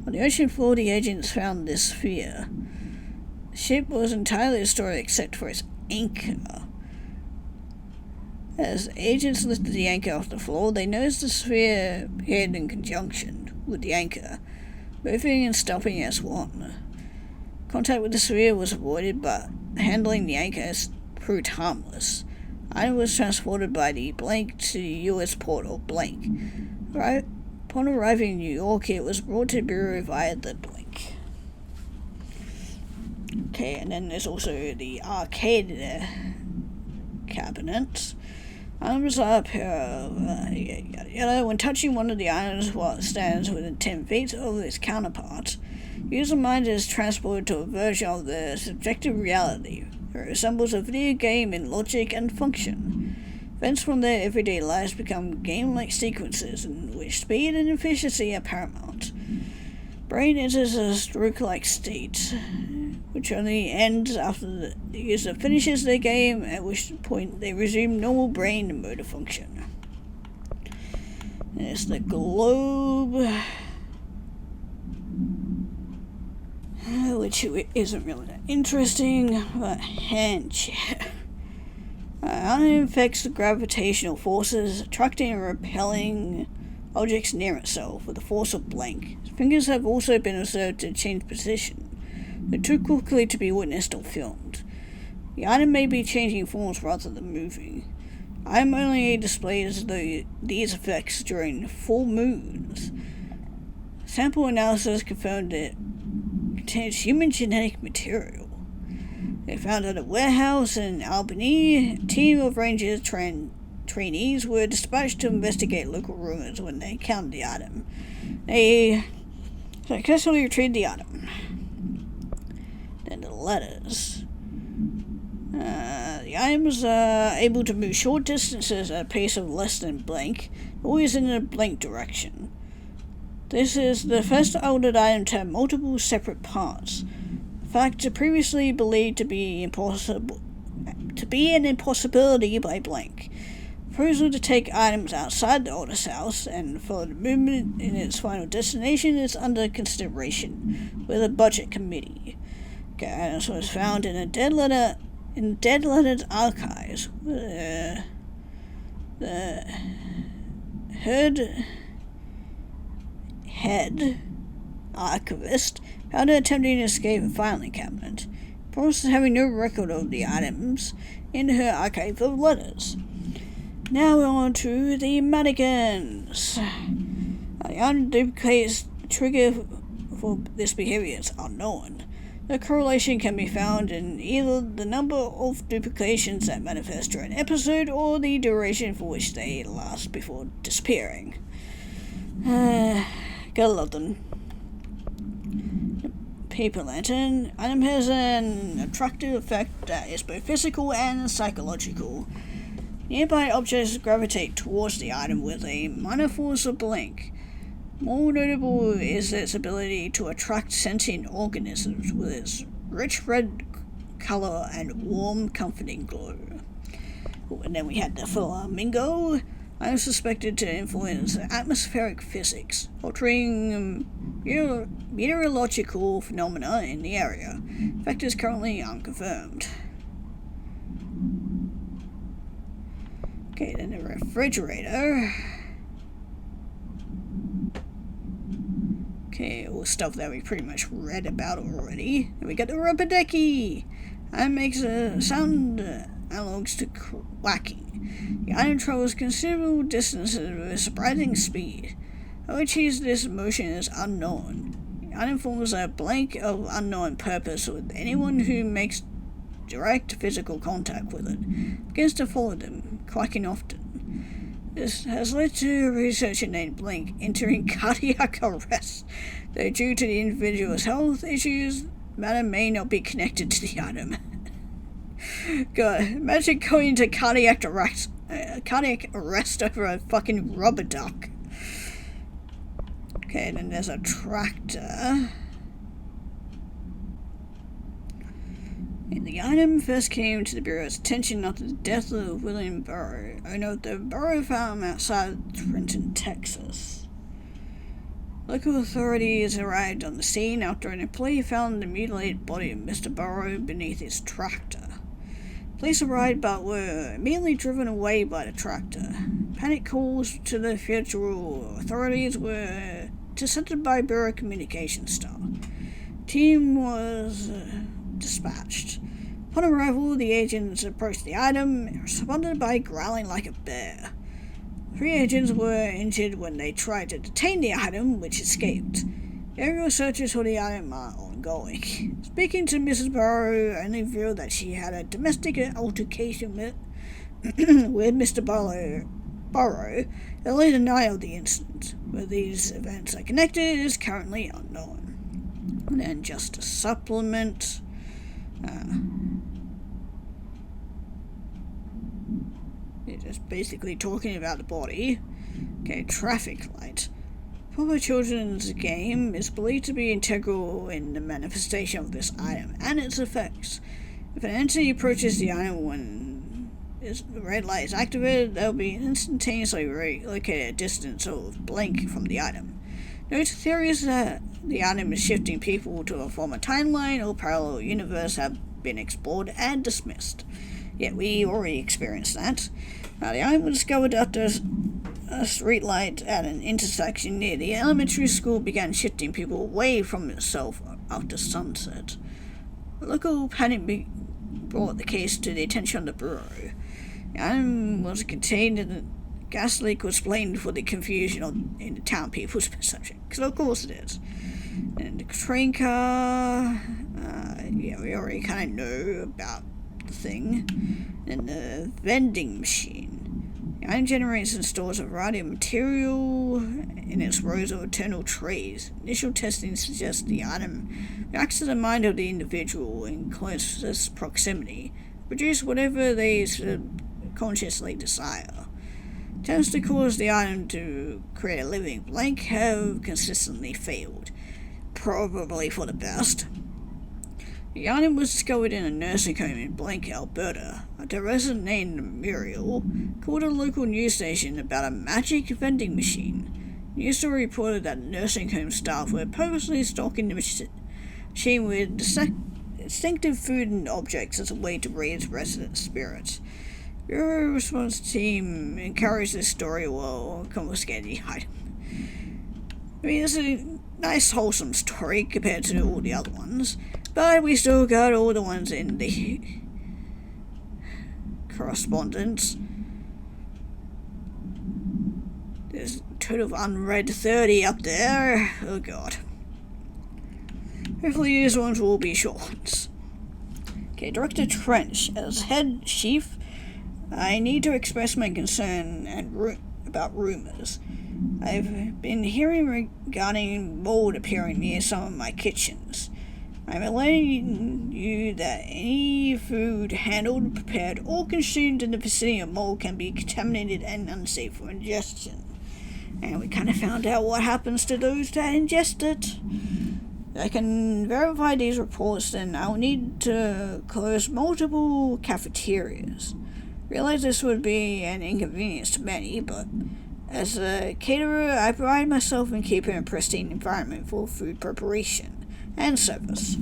On the ocean floor, the agents found this sphere. The ship was entirely destroyed except for its anchor. As agents lifted the anchor off the floor, they noticed the sphere appeared in conjunction with the anchor, moving and stopping as one. Contact with the sphere was avoided, but handling the anchor proved harmless. Item was transported by the Blank to the U.S. port of Blank. Upon arriving in New York, it was brought to the Bureau via the Blank. Okay, and then there's also the arcade cabinet. Items are when touching one of the items while it stands within 10 feet of its counterpart, user mind is transported to a version of the subjective reality that resembles a video game in logic and function. Events from their everyday lives become game-like sequences in which speed and efficiency are paramount. Brain enters a stroke-like state, which only ends after the user finishes their game, at which point they resume normal brain and motor function. There's the globe, which isn't really that interesting, but hand chair. Item affects the gravitational forces, attracting and repelling objects near itself with the force of Blank. Its fingers have also been observed to change position, but too quickly to be witnessed or filmed. The item may be changing forms rather than moving. Item only displays these effects during full moons. Sample analysis confirmed it contains human genetic material. They found at a warehouse in Albany. A team of Rangers trainees were dispatched to investigate local rumors when they encountered the item. They successfully retrieved the item. Then the letters. The items are able to move short distances at a pace of less than Blank, always in a Blank direction. This is the first altered item to have multiple separate parts. A fact previously believed to be an impossibility by Blank. Proposal to take items outside the Otis house and follow the movement in its final destination is under consideration with a budget committee. Guidance was found in a dead letter's archives. The head archivist found it attempting to escape a filing cabinet, process having no record of the items in her archive of letters. Now we're on to the mannequins. The item duplicates trigger for this behavior is unknown. The correlation can be found in either the number of duplications that manifest during an episode or the duration for which they last before disappearing. Gotta love them. Paper lantern. Item has an attractive effect that is both physical and psychological. Nearby objects gravitate towards the item with a minor force of Blank. More notable is its ability to attract sentient organisms with its rich red color and warm, comforting glow. And then we had the flamingo. I am suspected to influence atmospheric physics, altering meteorological phenomena in the area. Fact is currently unconfirmed. Okay, then the refrigerator. Okay, all stuff that we pretty much read about already. And we got the rubber ducky. That makes a sound analogs to quacking. The item travels considerable distances with a surprising speed. How it achieves this motion is unknown. The item forms a Blank of unknown purpose with anyone who makes direct physical contact with it. Begins to follow them, quacking often. This has led to a researcher named Blank entering cardiac arrest, though due to the individual's health issues, matter may not be connected to the item. God, imagine going into cardiac cardiac arrest over a fucking rubber duck. Okay, then there's a tractor. And the item first came to the Bureau's attention after the death of William Burrow, owner of the Burrow Farm outside Trenton, Texas. Local authorities arrived on the scene after an employee found the mutilated body of Mr. Burrow beneath his tractor. Police arrived but were immediately driven away by the tractor. Panic calls to the federal authorities were intercepted by Bureau communication staff. The team was dispatched. Upon arrival, the agents approached the item and responded by growling like a bear. 3 agents were injured when they tried to detain the item, which escaped. Aerial searches for the item are ongoing. Speaking to Mrs. Burrow, only revealed that she had a domestic altercation with Mr. Burrow, and later denied the incident. Whether these events are connected is currently unknown. And then just a supplement. It's just basically talking about the body. Okay, traffic light. Proper children's game is believed to be integral in the manifestation of this item and its effects. If an entity approaches the item when the red light is activated, they'll be instantaneously located at a distance of blank from the item. No theories that the item is shifting people to a former timeline or parallel universe have been explored and dismissed. Yet we already experienced that. The item was discovered after a street light at an intersection near the elementary school began shifting people away from itself after sunset. Local panic brought the case to the attention of the Bureau. The item was contained in the gas leak was blamed for the confusion in the town people's perception. Because of course it is. And the train car, we already kind of know about the thing. And the vending machine. The item generates and stores a variety of material in its rows of eternal trays. Initial testing suggests the item reacts to the mind of the individual in closest proximity, produce whatever they subconsciously desire. Attempts to cause the item to create a living blank have consistently failed, probably for the best. The item was discovered in a nursing home in Blank, Alberta. A resident named Muriel called a local news station about a magic vending machine. The news story reported that nursing home staff were purposely stocking the machine with distinctive food and objects as a way to raise resident spirits. The Bureau response team encouraged this story while confiscating the item. I mean, it's a nice, wholesome story compared to all the other ones, but we still got all the ones in the correspondence. There's a total of unread 30 up there. Oh god. Hopefully these ones will be short ones. Okay, Director Trench, as head chief, I need to express my concern about rumors. I've been hearing regarding mold appearing near some of my kitchens. I'm alerting you that any food handled, prepared, or consumed in the vicinity of mold can be contaminated and unsafe for ingestion. And we kind of found out what happens to those that ingest it. If I can verify these reports, then I'll need to close multiple cafeterias. Realize this would be an inconvenience to many, but as a caterer, I pride myself in keeping a pristine environment for food preparation and service.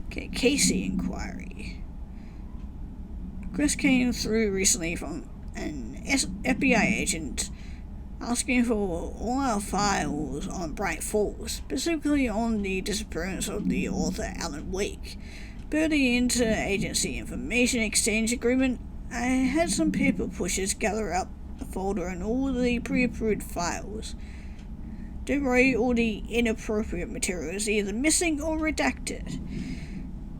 Okay, Casey inquiry. Chris came through recently from an FBI agent asking for all our files on Bright Falls, specifically on the disappearance of the author Alan Wake. Per the Interagency Information Exchange Agreement, I had some paper pushers gather up a folder and all the pre-approved files. Don't worry, all the inappropriate material is either missing or redacted.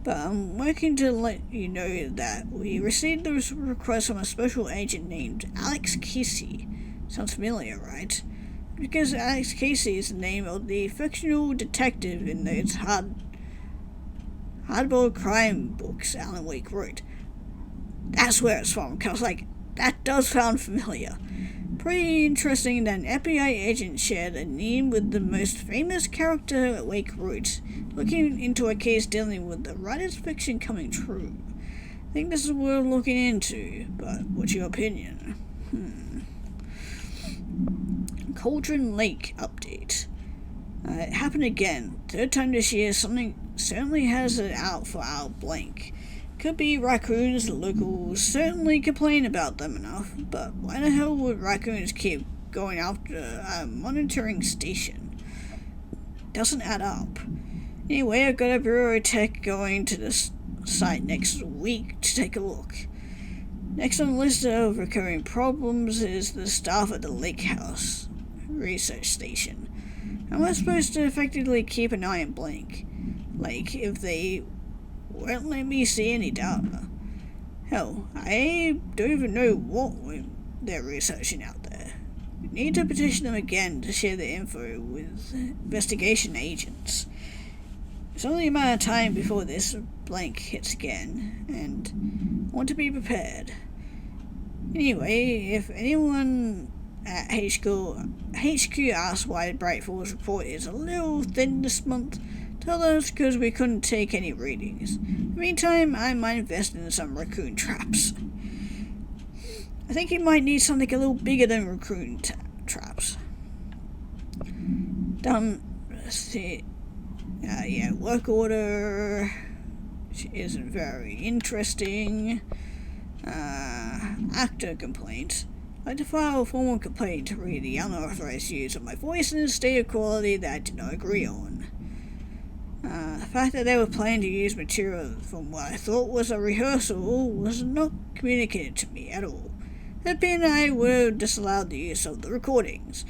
But I'm working to let you know that we received this request from a special agent named Alex Casey. Sounds familiar, right? Because Alex Casey is the name of the fictional detective in those hardboiled crime books Alan Wake wrote. That's where it's from. Cause like that does sound familiar. Pretty interesting that an FBI agent shared a name with the most famous character at Wake Roots, looking into a case dealing with the writer's fiction coming true. I think this is worth looking into, but what's your opinion? Cauldron Lake update. It happened again. Third time this year. Something certainly has it out for our blank. Could be raccoons. The locals certainly complain about them enough, but why the hell would raccoons keep going after a monitoring station? Doesn't add up. Anyway, I've got a Bureau Tech going to this site next week to take a look. Next on the list of recurring problems is the staff at the Lake House research station. How am I supposed to effectively keep an eye on blank? Like, if they won't let me see any data. Hell, I don't even know what they're researching out there. We need to petition them again to share the info with investigation agents. It's only a matter of time before this blank hits again, and I want to be prepared. Anyway, if anyone at HQ asks why Brightfall's report is a little thin this month, tell us because we couldn't take any readings. In the meantime, I might invest in some raccoon traps. I think you might need something a little bigger than raccoon traps. Done. Let's see. Work order, which isn't very interesting. Actor complaint. I'd like to file a formal complaint to read the unauthorized use of my voice in a state of quality that I did not agree on. The fact that they were planning to use material from what I thought was a rehearsal was not communicated to me at all. Had been, I would have disallowed the use of the recordings.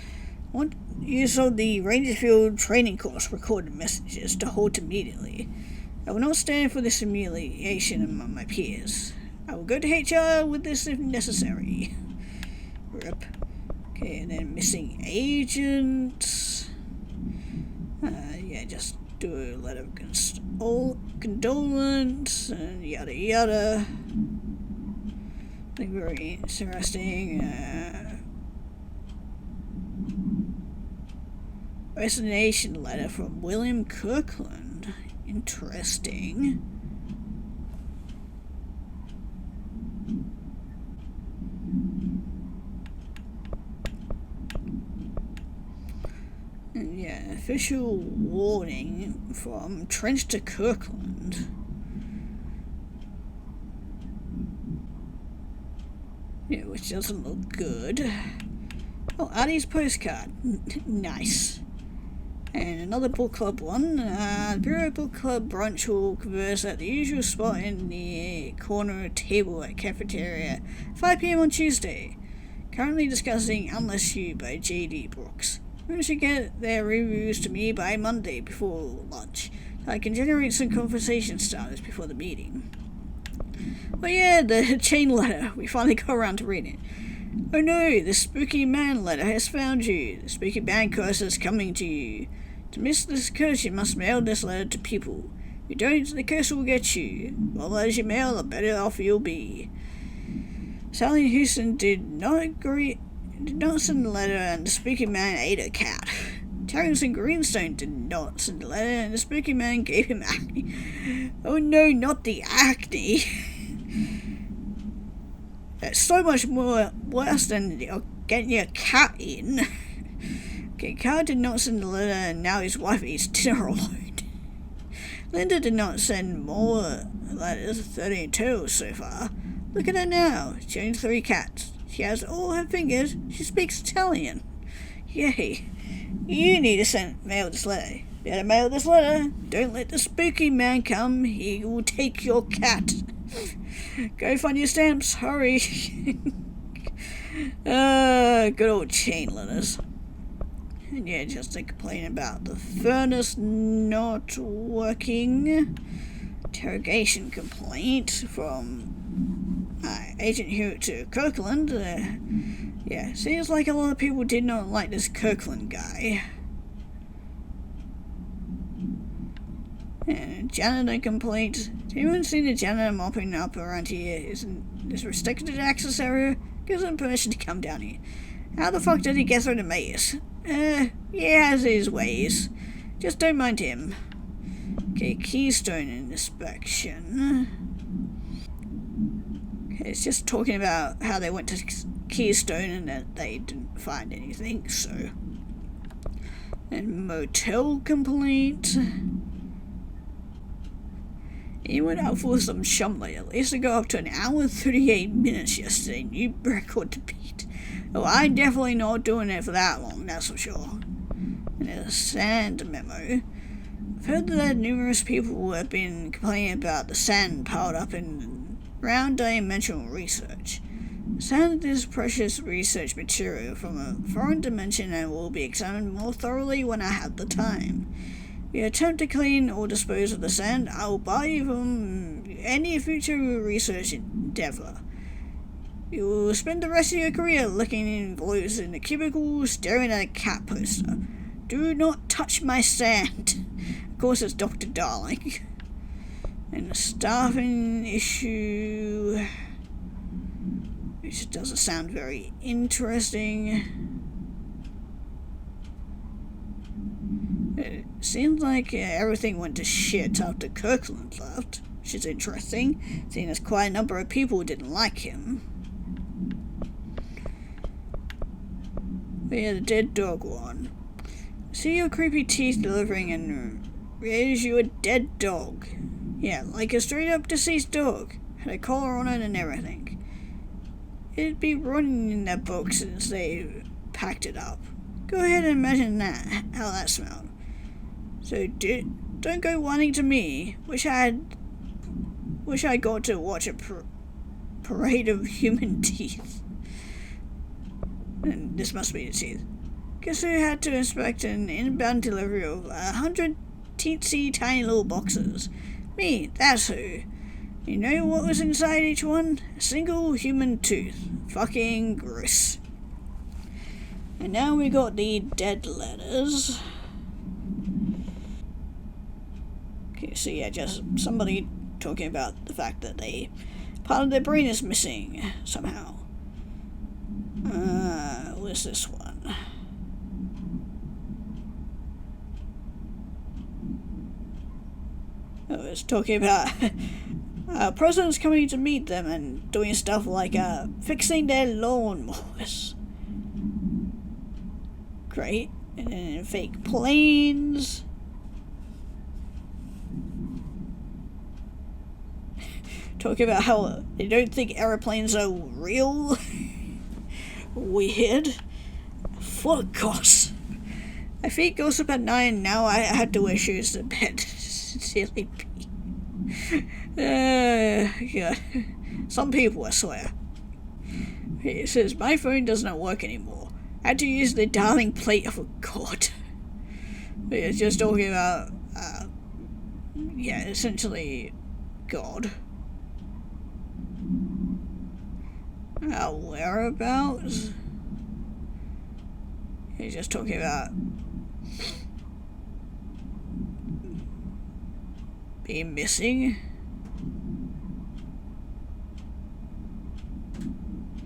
I want use of the Rangerfield training course recorded messages to halt immediately. I will not stand for this humiliation among my peers. I will go to HR with this if necessary. Rip. Okay, and then missing agents. Just do a letter of condolence and yada yada. I think very interesting. Resignation letter from William Kirkland. Interesting. And official warning from Trench to Kirkland. Which doesn't look good. Oh, Addie's postcard. Nice. And another book club one. The Bureau Book Club brunch will converse at the usual spot in the corner table at cafeteria, 5 p.m. on Tuesday. Currently discussing Unless You by J.D. Brooks. We should get their reviews to me by Monday before lunch, so I can generate some conversation starters before the meeting. But yeah, the chain letter. We finally got around to reading it. Oh no, the spooky man letter has found you. The spooky man curse is coming to you. To miss this curse, you must mail this letter to people. If you don't, the curse will get you. The more letters you mail, the better off you'll be. Sally and Houston did not send the letter, and the spooky man ate a cat. Terrence and Greenstone did not send the letter, and the spooky man gave him acne. Oh no, not the acne. That's so much more worse than getting your cat in. Okay, Carl did not send the letter, and now his wife eats dinner alone. Linda did not send more letters, 30 in total so far. Look at her now. She owns 3 cats. She has all her fingers. She speaks Italian. Yay. You need to mail this letter. Better mail this letter. Don't let the spooky man come. He will take your cat. Go find your stamps. Hurry. Good old chain letters. And yeah, just to complain about the furnace not working. Interrogation complaint from Agent Hewitt to Kirkland. Seems like a lot of people did not like this Kirkland guy. And janitor complaint. Has anyone seen a janitor mopping up around here? Isn't this restricted access area? Gives him permission to come down here. How the fuck did he get through the maze? He has his ways. Just don't mind him. Okay, keystone inspection. Okay, it's just talking about how they went to Keystone and that they didn't find anything, so. And motel complaint. He went out for some shumley. At least it got up to an hour and 38 minutes yesterday. New record to beat. Oh, I'm definitely not doing it for that long, that's for sure. And a sand memo. I've heard that numerous people have been complaining about the sand piled up in round dimensional research. Sand is precious research material from a foreign dimension and will be examined more thoroughly when I have the time. If you attempt to clean or dispose of the sand, I will bar you from any future research endeavor. You will spend the rest of your career looking in glues in the cubicle, staring at a cat poster. Do not touch my sand. Of course, it's Dr. Darling. And the staffing issue, which doesn't sound very interesting. It seems like everything went to shit after Kirkland left, which is interesting, seeing as quite a number of people didn't like him. But yeah, the dead dog one. See your creepy teeth delivering and raise you a dead dog. Yeah, like a straight up deceased dog. Had a collar on it and everything. It'd be running in that book since they packed it up. Go ahead and imagine that, how that smelled. So don't go whining to me. Wish I got to watch a parade of human teeth. And this must be the teeth. Guess who had to inspect an inbound delivery of 100 teensy tiny little boxes? Me, that's who. You know what was inside each one? A single human tooth. Fucking gross. And now we got the dead letters. Okay, so yeah, just somebody talking about the fact that part of their brain is missing somehow. Where's this one? Oh, it's talking about presidents coming to meet them and doing stuff like fixing their lawnmowers. Great. And then fake planes. Talking about how they don't think aeroplanes are real. Weird. Fuck gossip. My feet gossip at night and now I had to wear shoes to bed. Sincerely Pete. God. Some people, I swear. It says, my phone does not work anymore. I had to use the Darling plate of a god. It's just talking about, essentially God. Our whereabouts? He's just talking about being missing.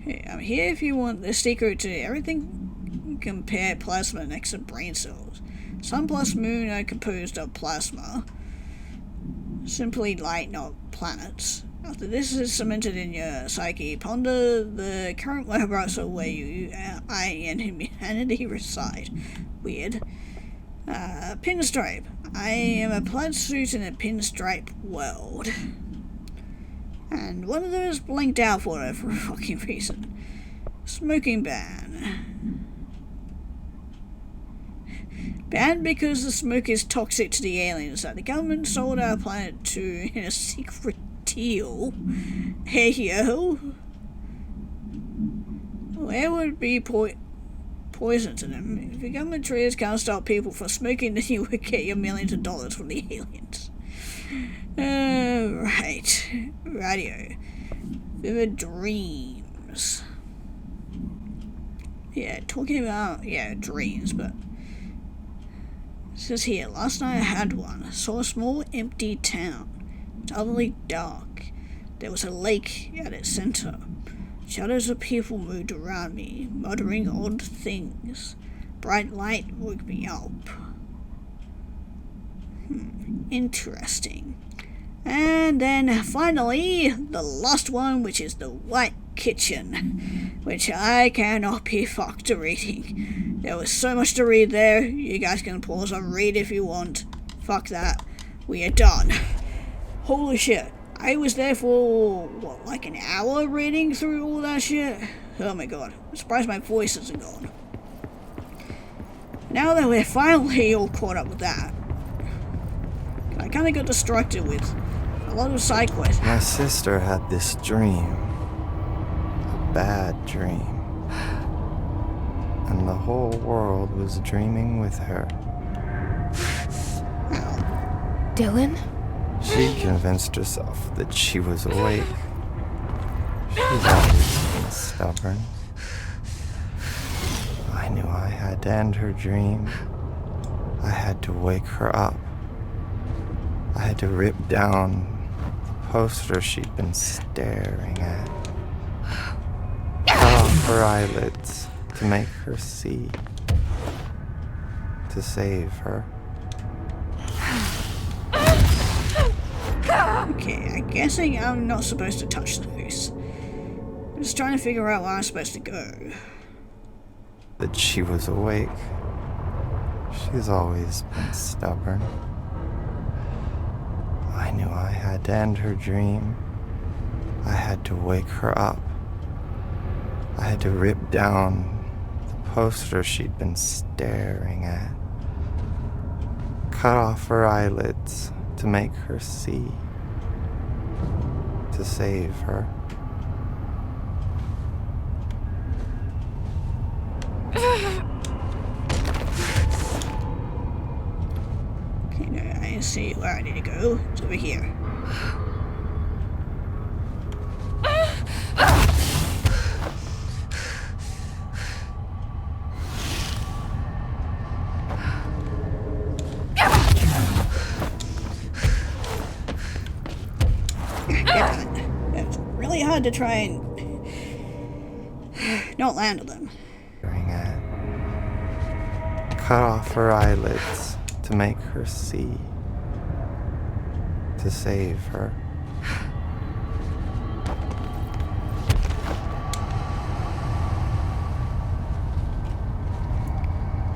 Hey, I'm here if you want the secret to everything. Compare plasma next to brain cells. Sun plus moon are composed of plasma. Simply light, not planets. After this is cemented in your psyche, ponder the current whereabouts of where you, I, and humanity reside. Weird. Pinstripe. I am a plaid suit in a pinstripe world. And one of those blinked out for a fucking reason. Smoking ban. Banned because the smoke is toxic to the aliens that the government sold our planet to in a secret deal. Hey yo. Where would be poison to them? If the government trees can't stop people from smoking, then you would get your millions of dollars from the aliens. Right. Radio. Vivid dreams. Yeah, talking about, dreams, but It says here, last night I had one. Saw a small empty town. It's utterly dark. There was a lake at its center. Shadows of people moved around me, muttering odd things. Bright light woke me up. Interesting. And then finally, the last one, which is the White Kitchen, which I cannot be fucked reading. There was so much to read there. You guys can pause and read if you want. Fuck that. We are done. Holy shit. I was there for, what, like an hour reading through all that shit? Oh my god. I'm surprised my voice isn't gone. Now that we're finally all caught up with that, I kind of got distracted with a lot of side quests. My sister had this dream. A bad dream. And the whole world was dreaming with her. Ow. Dylan? She convinced herself that she was awake. She's always been stubborn. I knew I had to end her dream. I had to wake her up. I had to rip down the poster she'd been staring at. Cut off her eyelids to make her see. To save her. Okay, I'm guessing I'm not supposed to touch those. I'm just trying to figure out where I'm supposed to go. That she was awake. She's always been stubborn. I knew I had to end her dream. I had to wake her up. I had to rip down the poster she'd been staring at. Cut off her eyelids to make her see. To save her. Okay, no, I see where I need to go. It's over here. It's really hard to try and not land on them. Cut off her eyelids to make her see. To save her.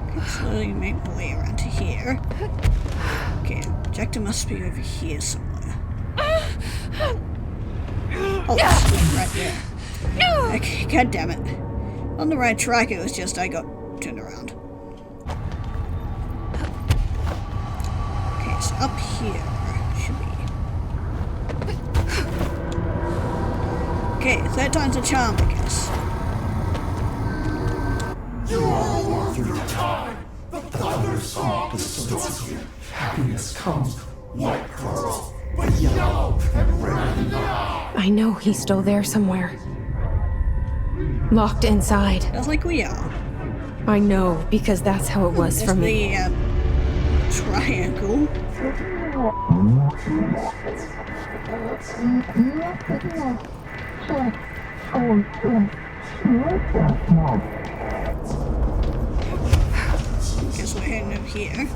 Okay, slowly make my way around to here. Okay, objective must be over here somewhere. Oh, it's right there. Okay, god damn it. On the right track, it was just I got turned around. Okay, so up here should be. Okay, third time's a charm, I guess. You all walk through time. The Father's song distorts you. Happiness comes, white pearls, but yellow and red now. I know he's still there somewhere. Locked inside. That's like we are. I know, because that's how it was for me. The triangle. Guess we're heading over here.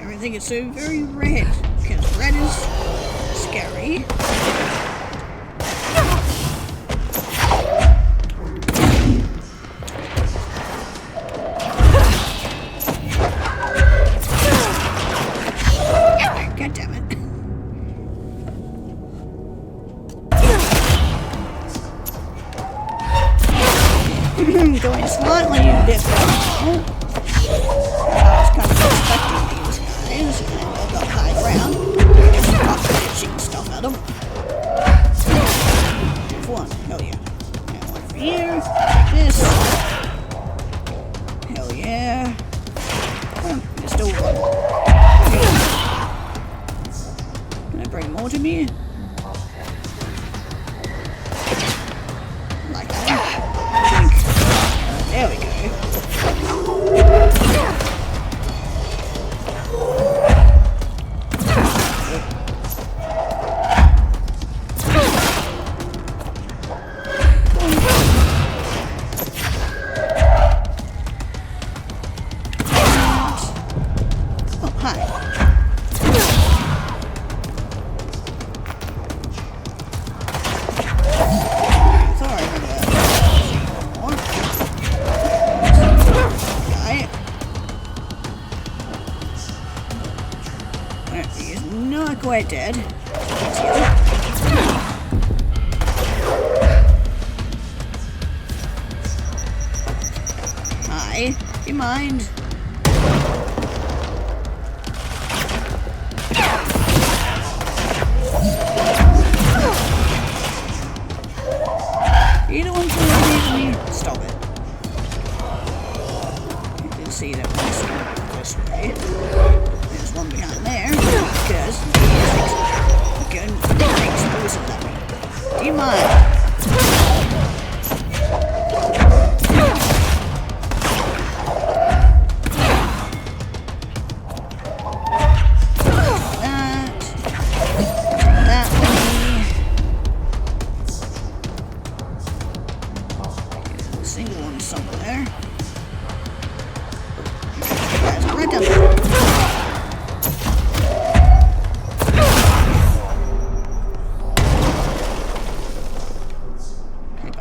Everything is so very red, because red is scary. God damn it. Going slightly different. I was kind of expecting these guys, and they've got high ground. Just shooting stuff at them. There's one. Hell yeah. And one over here. Like this. Hell yeah. Oh, there's still one. Can I bring more to me? Like that. There we go. quite dead. Hi, do you mind? You don't want to leave me? Stop it. You can see that we're this way. There's one behind there, because he's explosive at me. Do you mind?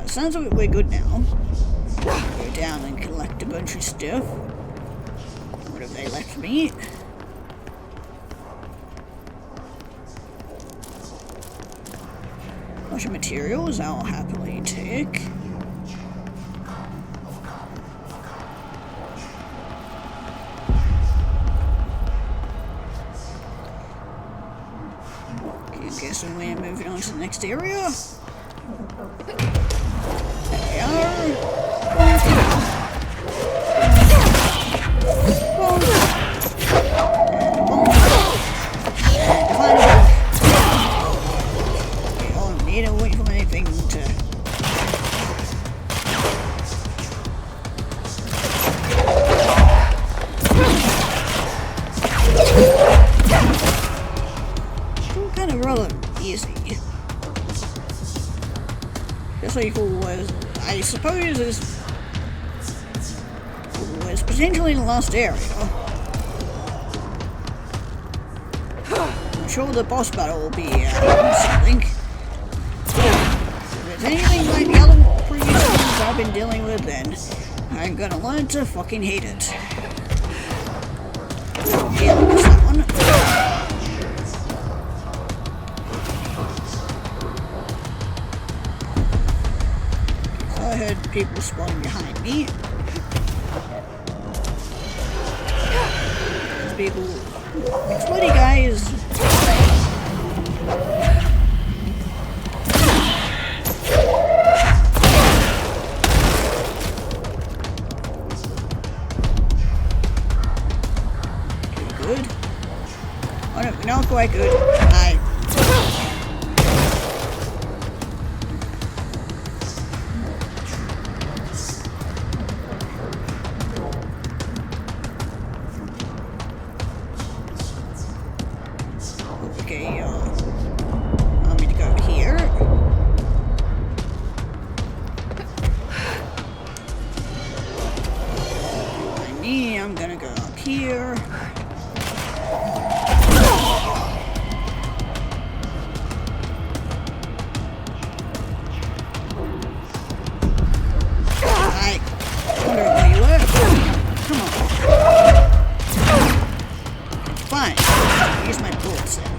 Sounds like we're good now. Go down and collect a bunch of stuff. What have they left me? Bunch of materials I'll happily take. Okay, I guess we're moving on to the next area. This vehicle was, I suppose, was potentially the last area. I'm sure the boss battle will be something. If it's anything like the other previous ones I've been dealing with, then I'm gonna learn to fucking hate it. Yeah, that's that one. I heard people spawning behind me. There's people. Exploding guys. Good. Oh no, not quite good. Hi. Okay, I'm gonna go here. I'm gonna go up here. I wonder where you were. Come on. Fine. Use my bullets then.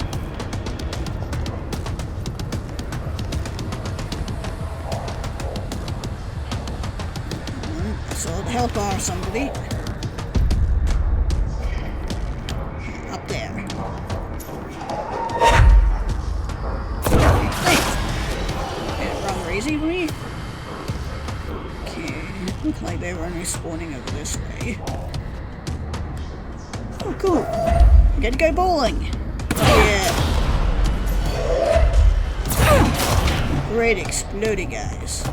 I saw the health bar of somebody. Up there. Thanks. Wrong crazy for me? Okay. Looks like they were only spawning over this way. Oh, cool. I get to go bowling. Yeah. Great exploding guys.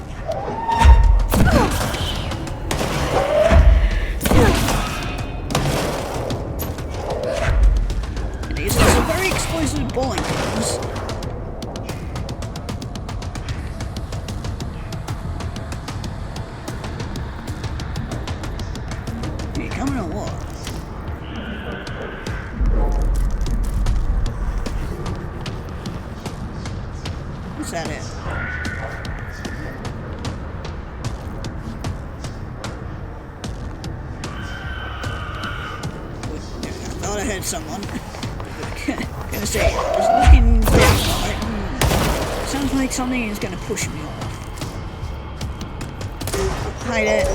These are some very explosive bowling games. Are you coming or what? Is that it? I thought I heard someone. Gonna say, just looking down, like, sounds like something is gonna push me off. Hide it.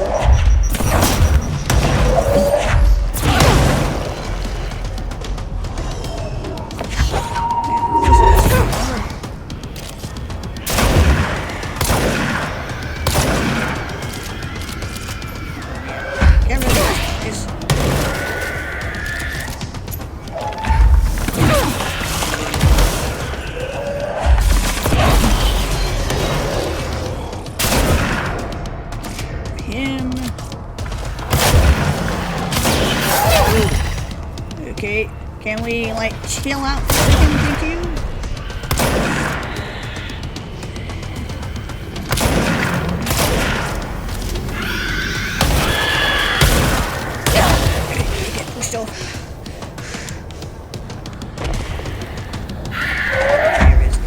Okay, can we like chill out for a second, thank you? Get pushed off. There is the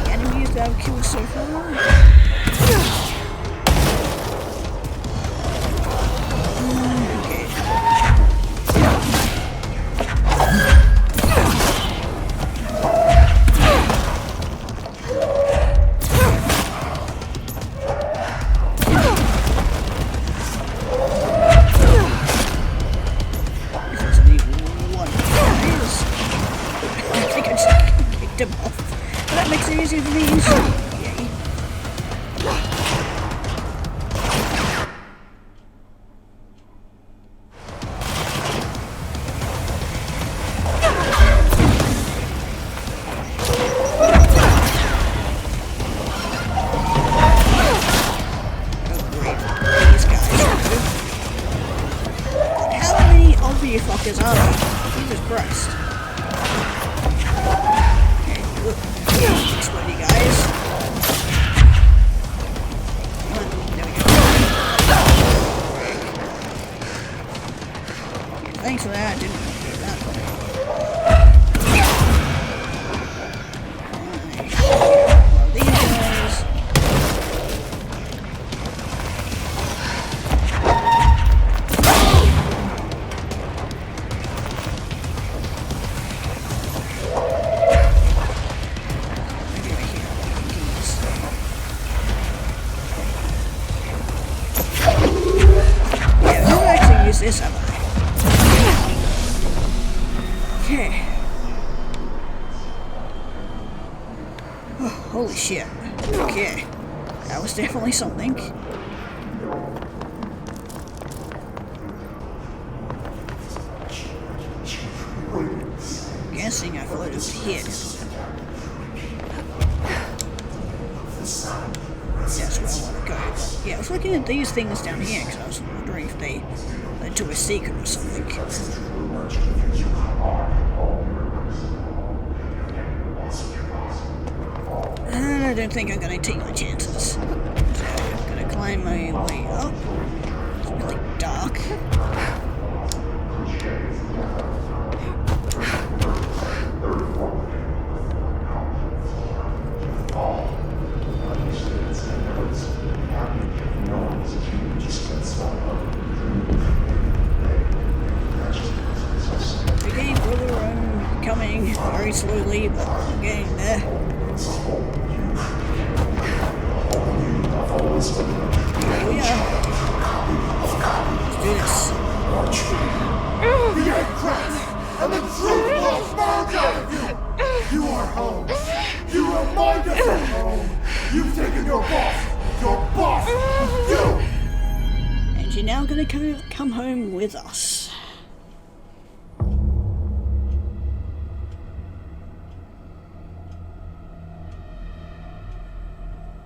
enemies that I've killed so far. That makes it easier for me to see. How many of you fuckers are there? Jesus Christ. Sweaty guys. Come on, there we go. Yeah, thanks for that. I didn't want to do that. Well, these guys. This am I? Okay. Oh, holy shit. Okay. That was definitely something. Guessing I floated here. That's where I want to go. Yeah, I was looking at these things down here because I was wondering if they led to a secret or something. I don't think I'm going to take my chances. So I'm going to climb my way up. It's really dark. Okay, brother, I'm coming very slowly, but I'm getting there. Here we are. Let's do this. The Christ and the truth will emerge out of you! You are home! You remind us of home! You've taken your boss! Your boss! You! And you're now gonna come home with us.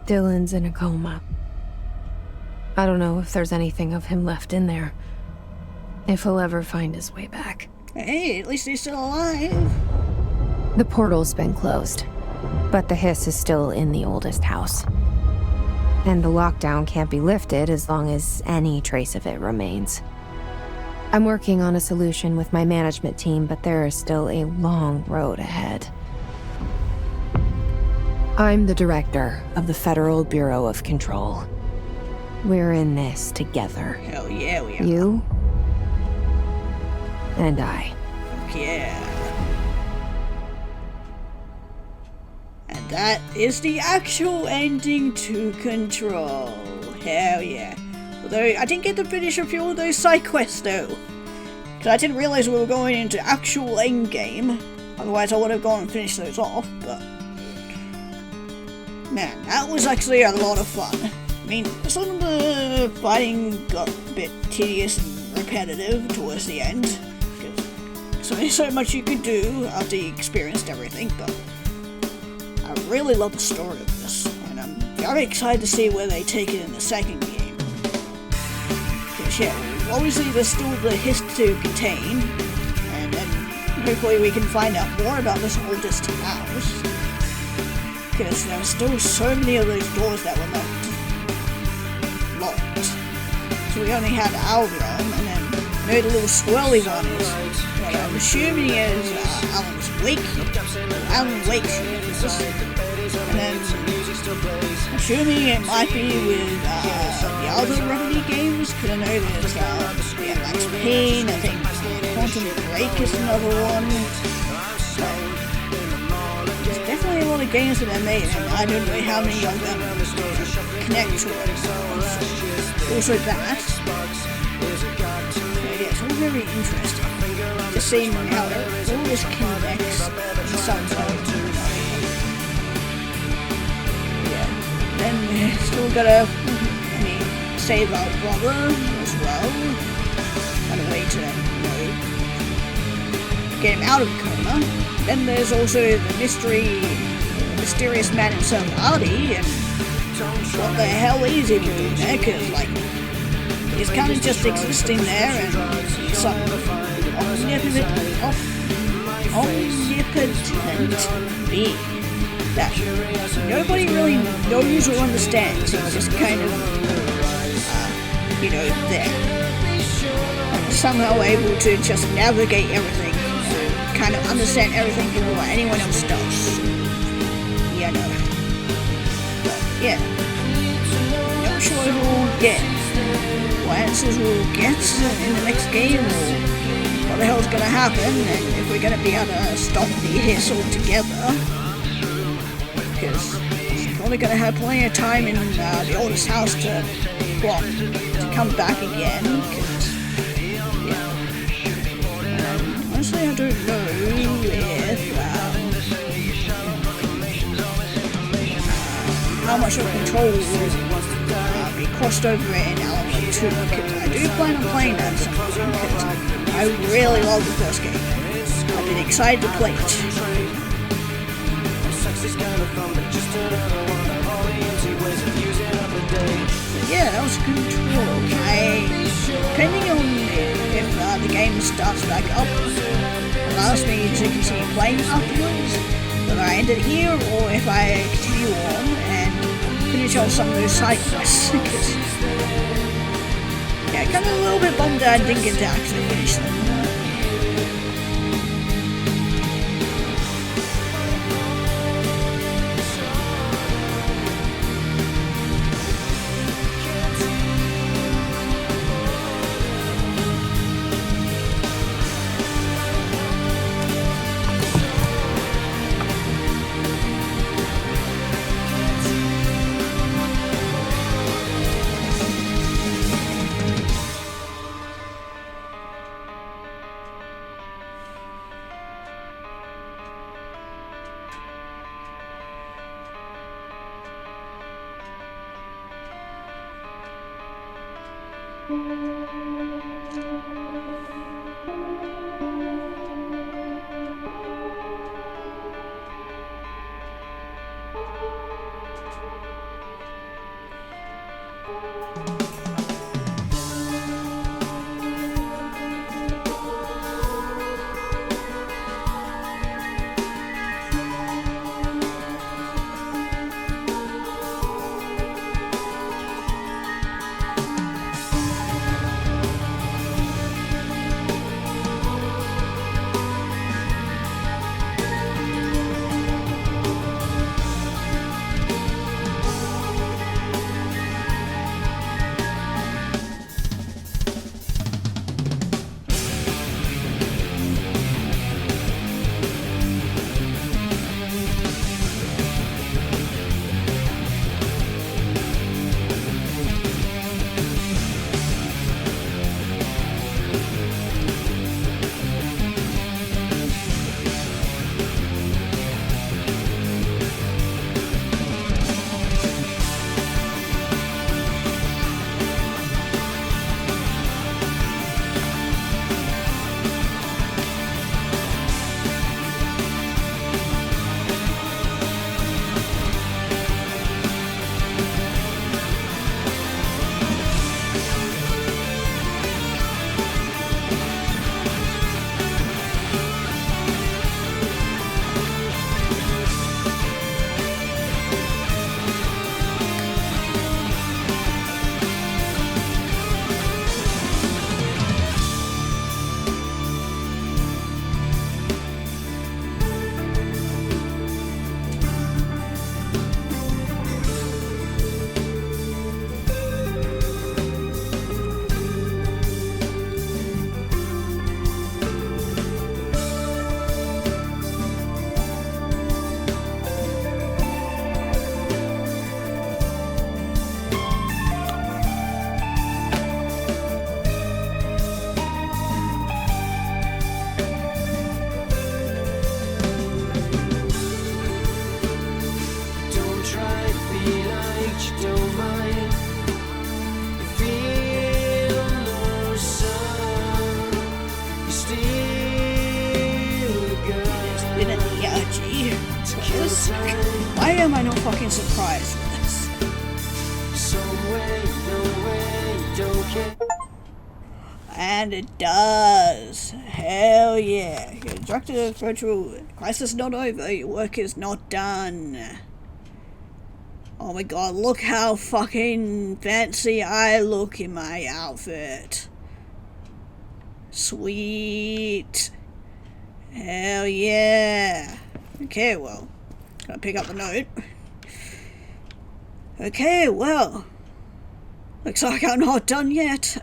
Dylan's in a coma. I don't know if there's anything of him left in there. If he'll ever find his way back. Hey, at least he's still alive. The portal's been closed, but the hiss is still in the oldest house. And the lockdown can't be lifted as long as any trace of it remains. I'm working on a solution with my management team, but there is still a long road ahead. I'm the director of the Federal Bureau of Control. We're in this together. Hell yeah, we are. You and I. Fuck yeah. And that is the actual ending to Control. Hell yeah. Although I didn't get to finish a few of those side quests though. Because I didn't realise we were going into actual endgame. Otherwise I would have gone and finished those off, but... Man, that was actually a lot of fun. I mean, some of the fighting got a bit tedious and repetitive towards the end. Because there's so much you could do after you experienced everything, but... I really love the story of this, and I'm very excited to see where they take it in the second game. Because yeah, obviously there's still the hiss to contain, and then hopefully we can find out more about this oldest house. Because there's still so many of those doors that were locked. So we only had our room, and then the little swirly one is what I'm assuming is Alan's wake. Alan Wake's room. And then assuming it might be with the other Remedy games, because I know there's Max Payne, I think Quantum Break is another one. There's definitely a lot of games that they made, and I don't know how many of them connect to it. Also that. So yeah, it's all very interesting. Just seeing how all this connects in some way. Then we still gotta, save our brother as well. Find a way to, get him out of the coma. Then there's also the mysterious man himself, Artie, and what the hell is he doing there? Because, he's kind of just existing there, and some omnipotent being that nobody really knows or understands. He's just kind of, there. And somehow able to just navigate everything, kind of understand everything before anyone else does. Yeah, no. But, yeah. Not sure if we'll get what answers we'll get in the next game, or what the hell's gonna happen, and if we're gonna be able to stop the hiss altogether. Because he's probably going to have plenty of time in the oldest house to come back again. Cause, honestly, I don't know if how much of Control will be crossed over in Element 2. Because I do plan on playing that sometime. Because I really love the first game. I've been excited to play it. Yeah, that was Control. Depending on if the game starts back up, allows me to continue playing afterwards, whether I end it here or if I continue on and finish off some of those side quests. Yeah, kind of a little bit bummed that I didn't get to actually finish them. fucking surprised with this. And it does. Hell yeah. Your director virtual crisis is not over. Your work is not done. Oh my god, look how fucking fancy I look in my outfit. Sweet. Hell yeah. Okay, well, gotta pick up the note. Okay, well, looks like I'm not done yet.